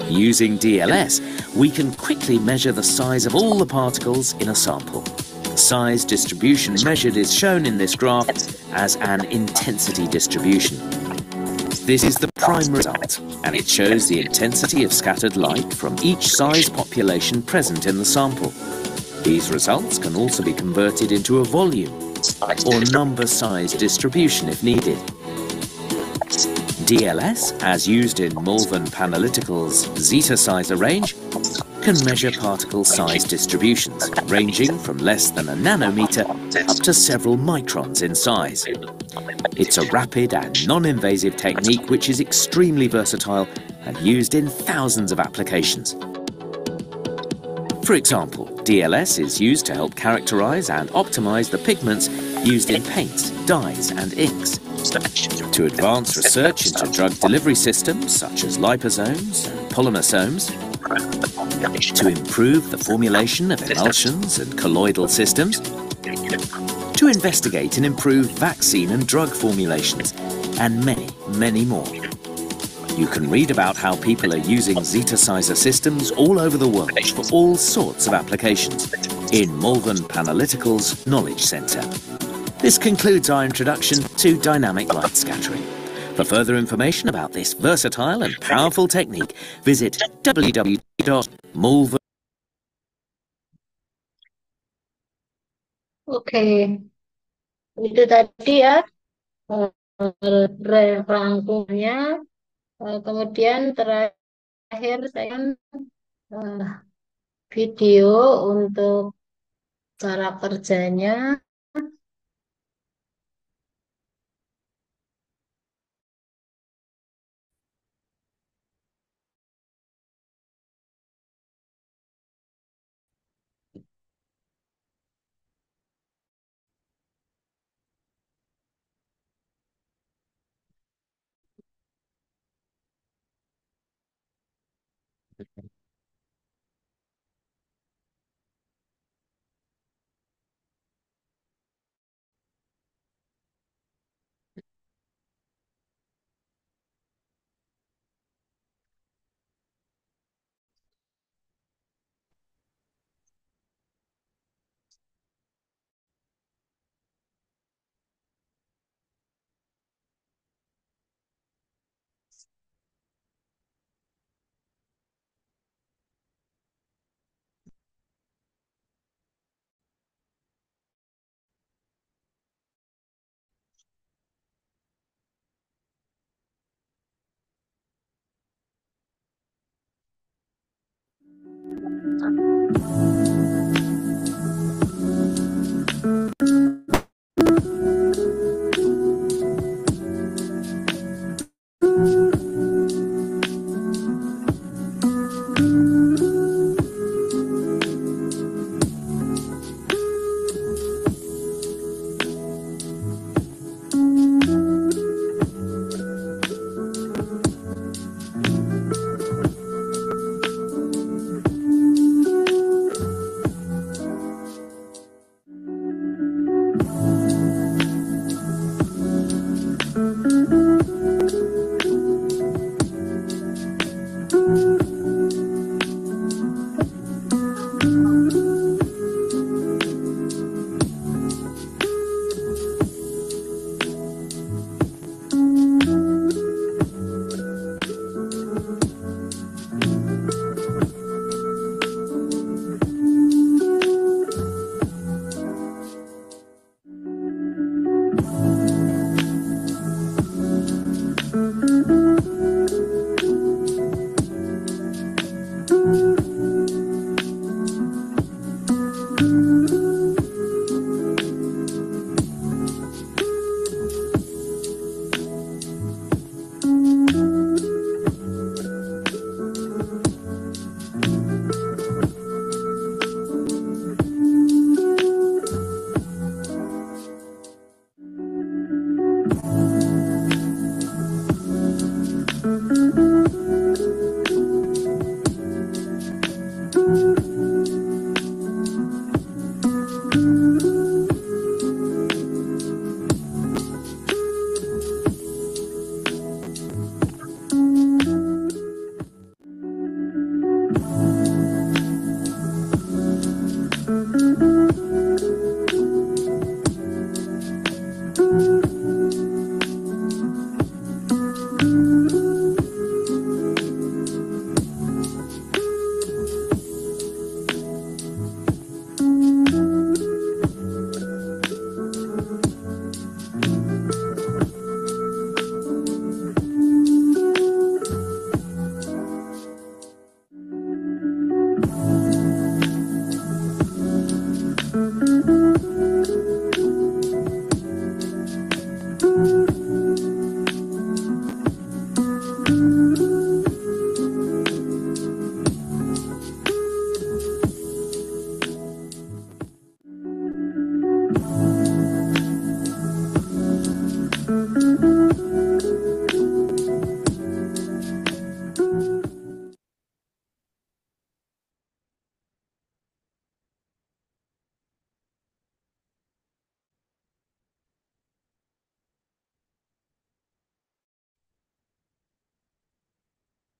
Using DLS, we can quickly measure the size of all the particles in a sample. The size distribution measured is shown in this graph as an intensity distribution. This is the prime result, and it shows the intensity of scattered light from each size population present in the sample. These results can also be converted into a volume or number size distribution if needed. DLS, as used in Malvern Panalytical's Zetasizer range, can measure particle size distributions, ranging from less than a nanometer up to several microns in size. It's a rapid and non-invasive technique which is extremely versatile and used in thousands of applications. For example, DLS is used to help characterize and optimize the pigments used in paints, dyes and inks. To advance research into drug delivery systems such as liposomes and polymersomes, to improve the formulation of emulsions and colloidal systems, to investigate and improve vaccine and drug formulations, and many, many more. You can read about how people are using Zetasizer systems all over the world for all sorts of applications in Malvern Panalytical's Knowledge Centre. This concludes our introduction to dynamic light scattering. For further information about this versatile and powerful technique, visit www.malvern. Oke, itu tadi ya rangkumnya. Kemudian terakhir saya eh, video untuk cara kerjanya.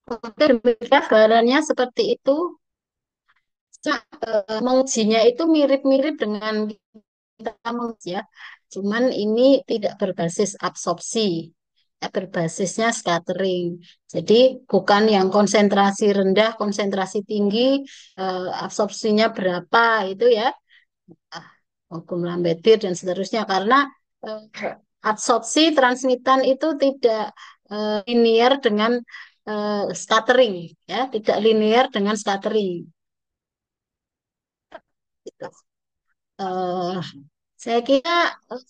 Oke, demikian gambarannya seperti itu. Mengujinya itu mirip-mirip dengan kita menguji ya. Cuman ini tidak berbasis absorpsi, berbasisnya scattering. Jadi bukan yang konsentrasi rendah, konsentrasi tinggi, absorpsinya berapa itu ya, ah, hukum Lambert dan seterusnya. Karena eh, absorpsi transmitan itu tidak linear dengan scattering, ya, tidak linear dengan scattering. Gitu. Eh, saya kira eh,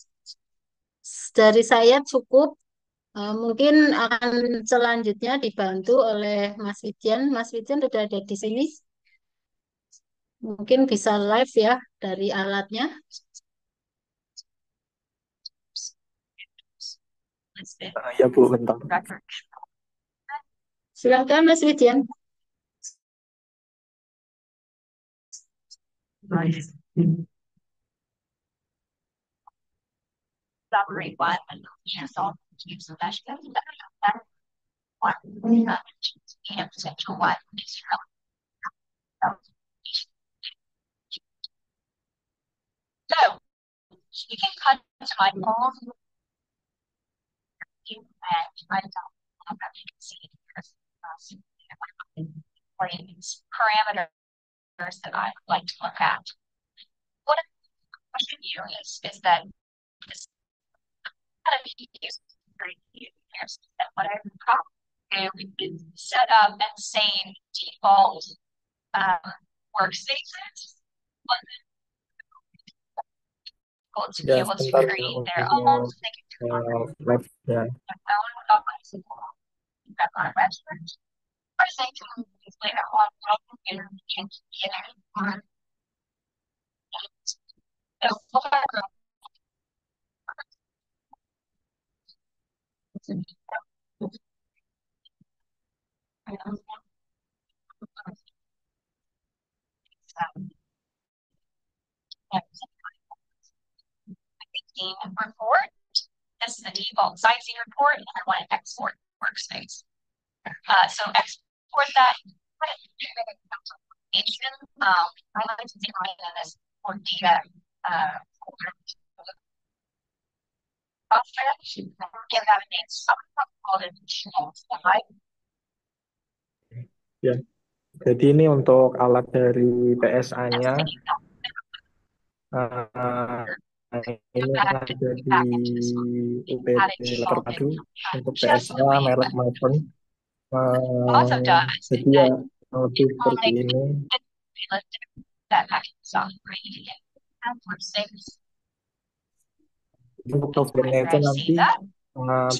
dari saya cukup. Mungkin akan selanjutnya dibantu oleh Mas Widian. Mas Widian sudah ada di sini. Mungkin bisa live ya dari alatnya. Ya Bu, bentar. Silakan Mas Widian. Ya, sebentar ya untuk live-nya. Ya, jadi ini untuk alat dari PSA-nya. Ini ada di UPT Terpadu untuk PSA merek Maven. Jadi ya lebih seperti ini. Untuk software-nya itu nanti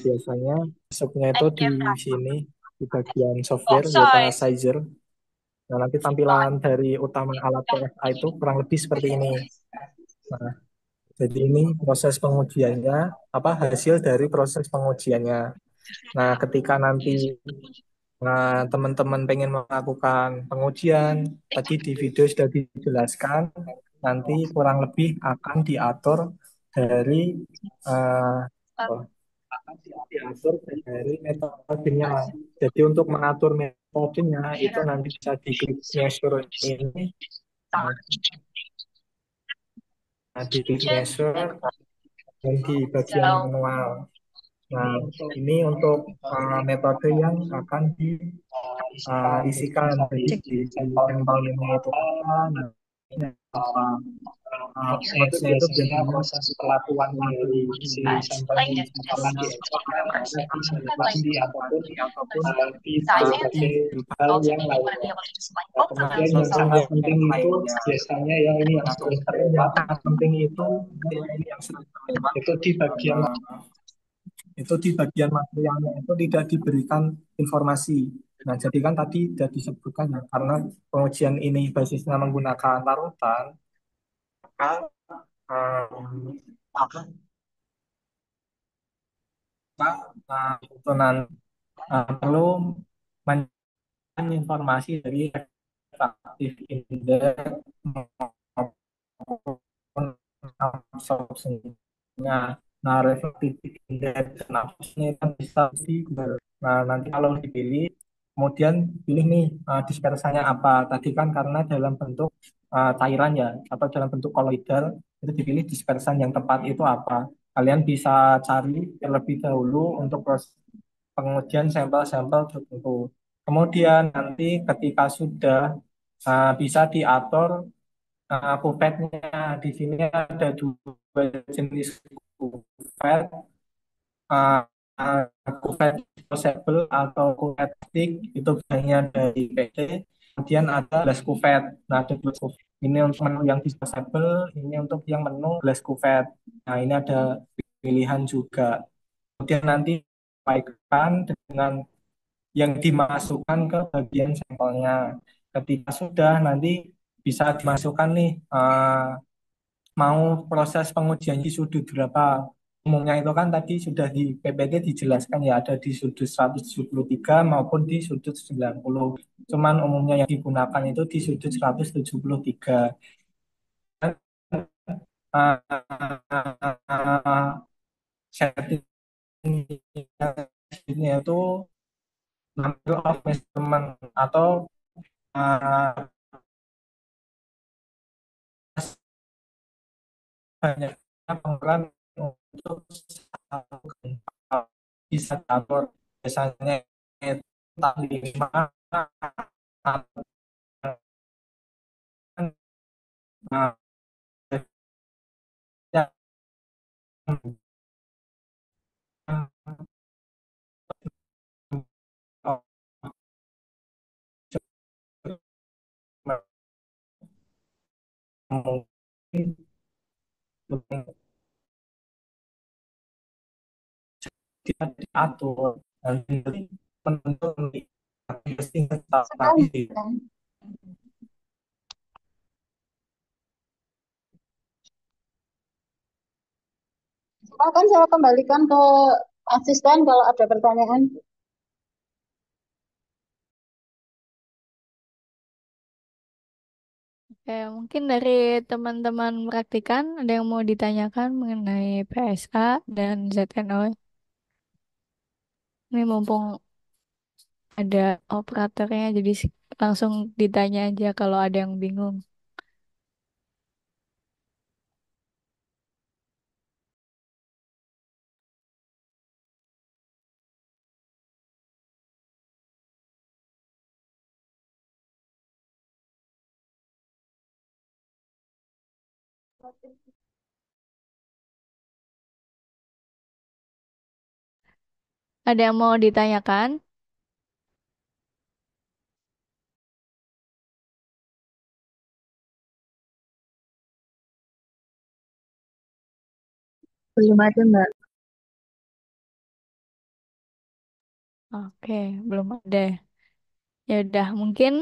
biasanya masuknya itu di sini di bagian software data sizer. Nah, nanti tampilan dari utama alat PSA itu kurang lebih seperti ini. Nah, Jadi ini proses pengujiannya, apa hasil dari proses pengujiannya. Nah, ketika nanti teman-teman pengen melakukan pengujian, tadi di video sudah dijelaskan, nanti kurang lebih akan diatur dari eh, oh, diatur dari metodenya. Jadi untuk mengatur metodenya itu nanti bisa diklik measure ini, di klik measure dan di bagian manual. Nah, ini untuk metode yang akan diisikan Cek. di sampel-sampelnya itu apa, nah, ini apa. Notes-nya itu biasanya perlakuan dari si sampelnya sampelnya di ataupun di berbagai hal yang lainnya. Nah, kemudian yang sangat penting itu biasanya yang ini yang sering terlihat penting itu di bagian materialnya itu tidak diberikan informasi. Nah, jadi kan tadi sudah disebutkan ya, karena pengujian ini basisnya menggunakan larutan, maka apa itu nanti perlu mencari informasi dari refraktif indeks maupun absorpsinya. Nah, refraktif indeks dan absorpsinya kan bisa di nah, nanti kalau dipilih, kemudian pilih nih dispersannya apa. Tadi kan karena dalam bentuk cairan ya, atau dalam bentuk koloidal, itu dipilih dispersan yang tepat itu apa. Kalian bisa cari terlebih dahulu untuk proses pengujian sampel-sampel tertentu. Kemudian nanti ketika sudah bisa diatur kuvetnya. Di sini ada dua jenis kuvet, uh, kuvet disposable atau kuvet stick, itu biasanya dari PT. Kemudian ada glass kuvet. Nah, ada glass kuvet. Ini untuk menu yang disposable, ini untuk yang menu glass kuvet. Nah, ini ada pilihan juga. Kemudian nanti baikkan dengan yang dimasukkan ke bagian sampelnya. Ketika sudah nanti bisa dimasukkan nih mau proses pengujian di sudut berapa. Umumnya itu kan tadi sudah di PPT dijelaskan ya, ada di sudut 173 maupun di sudut 90. Cuman umumnya yang digunakan itu di sudut 173. Dan, settingnya itu number of measurement atau uh, banyaknya pengukuran untuk satu gempa bisa campur biasanya itu tak lima atau nah, yang mungkin tidak diatur dan menentu Sekali. tapi Silakan saya kembalikan ke asisten kalau ada pertanyaan. Oke, mungkin dari teman-teman praktikan ada yang mau ditanyakan mengenai PSA dan ZNO. Ini mumpung ada operatornya, jadi langsung ditanya aja kalau ada yang bingung. Ada yang mau ditanyakan? Belum ada, Mbak. Oke, belum ada. Ya udah, mungkin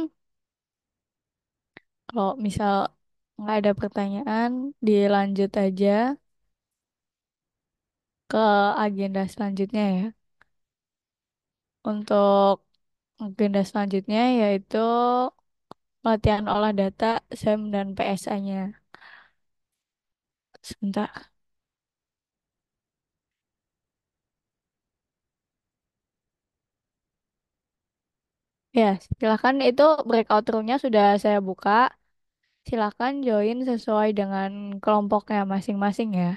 kalau misal nggak ada pertanyaan, dilanjut aja. ke agenda selanjutnya ya. Untuk agenda selanjutnya yaitu latihan olah data, SEM, dan PSA-nya. Sebentar. Ya, silakan itu breakout room-nya sudah saya buka. Silakan join sesuai dengan kelompoknya masing-masing ya.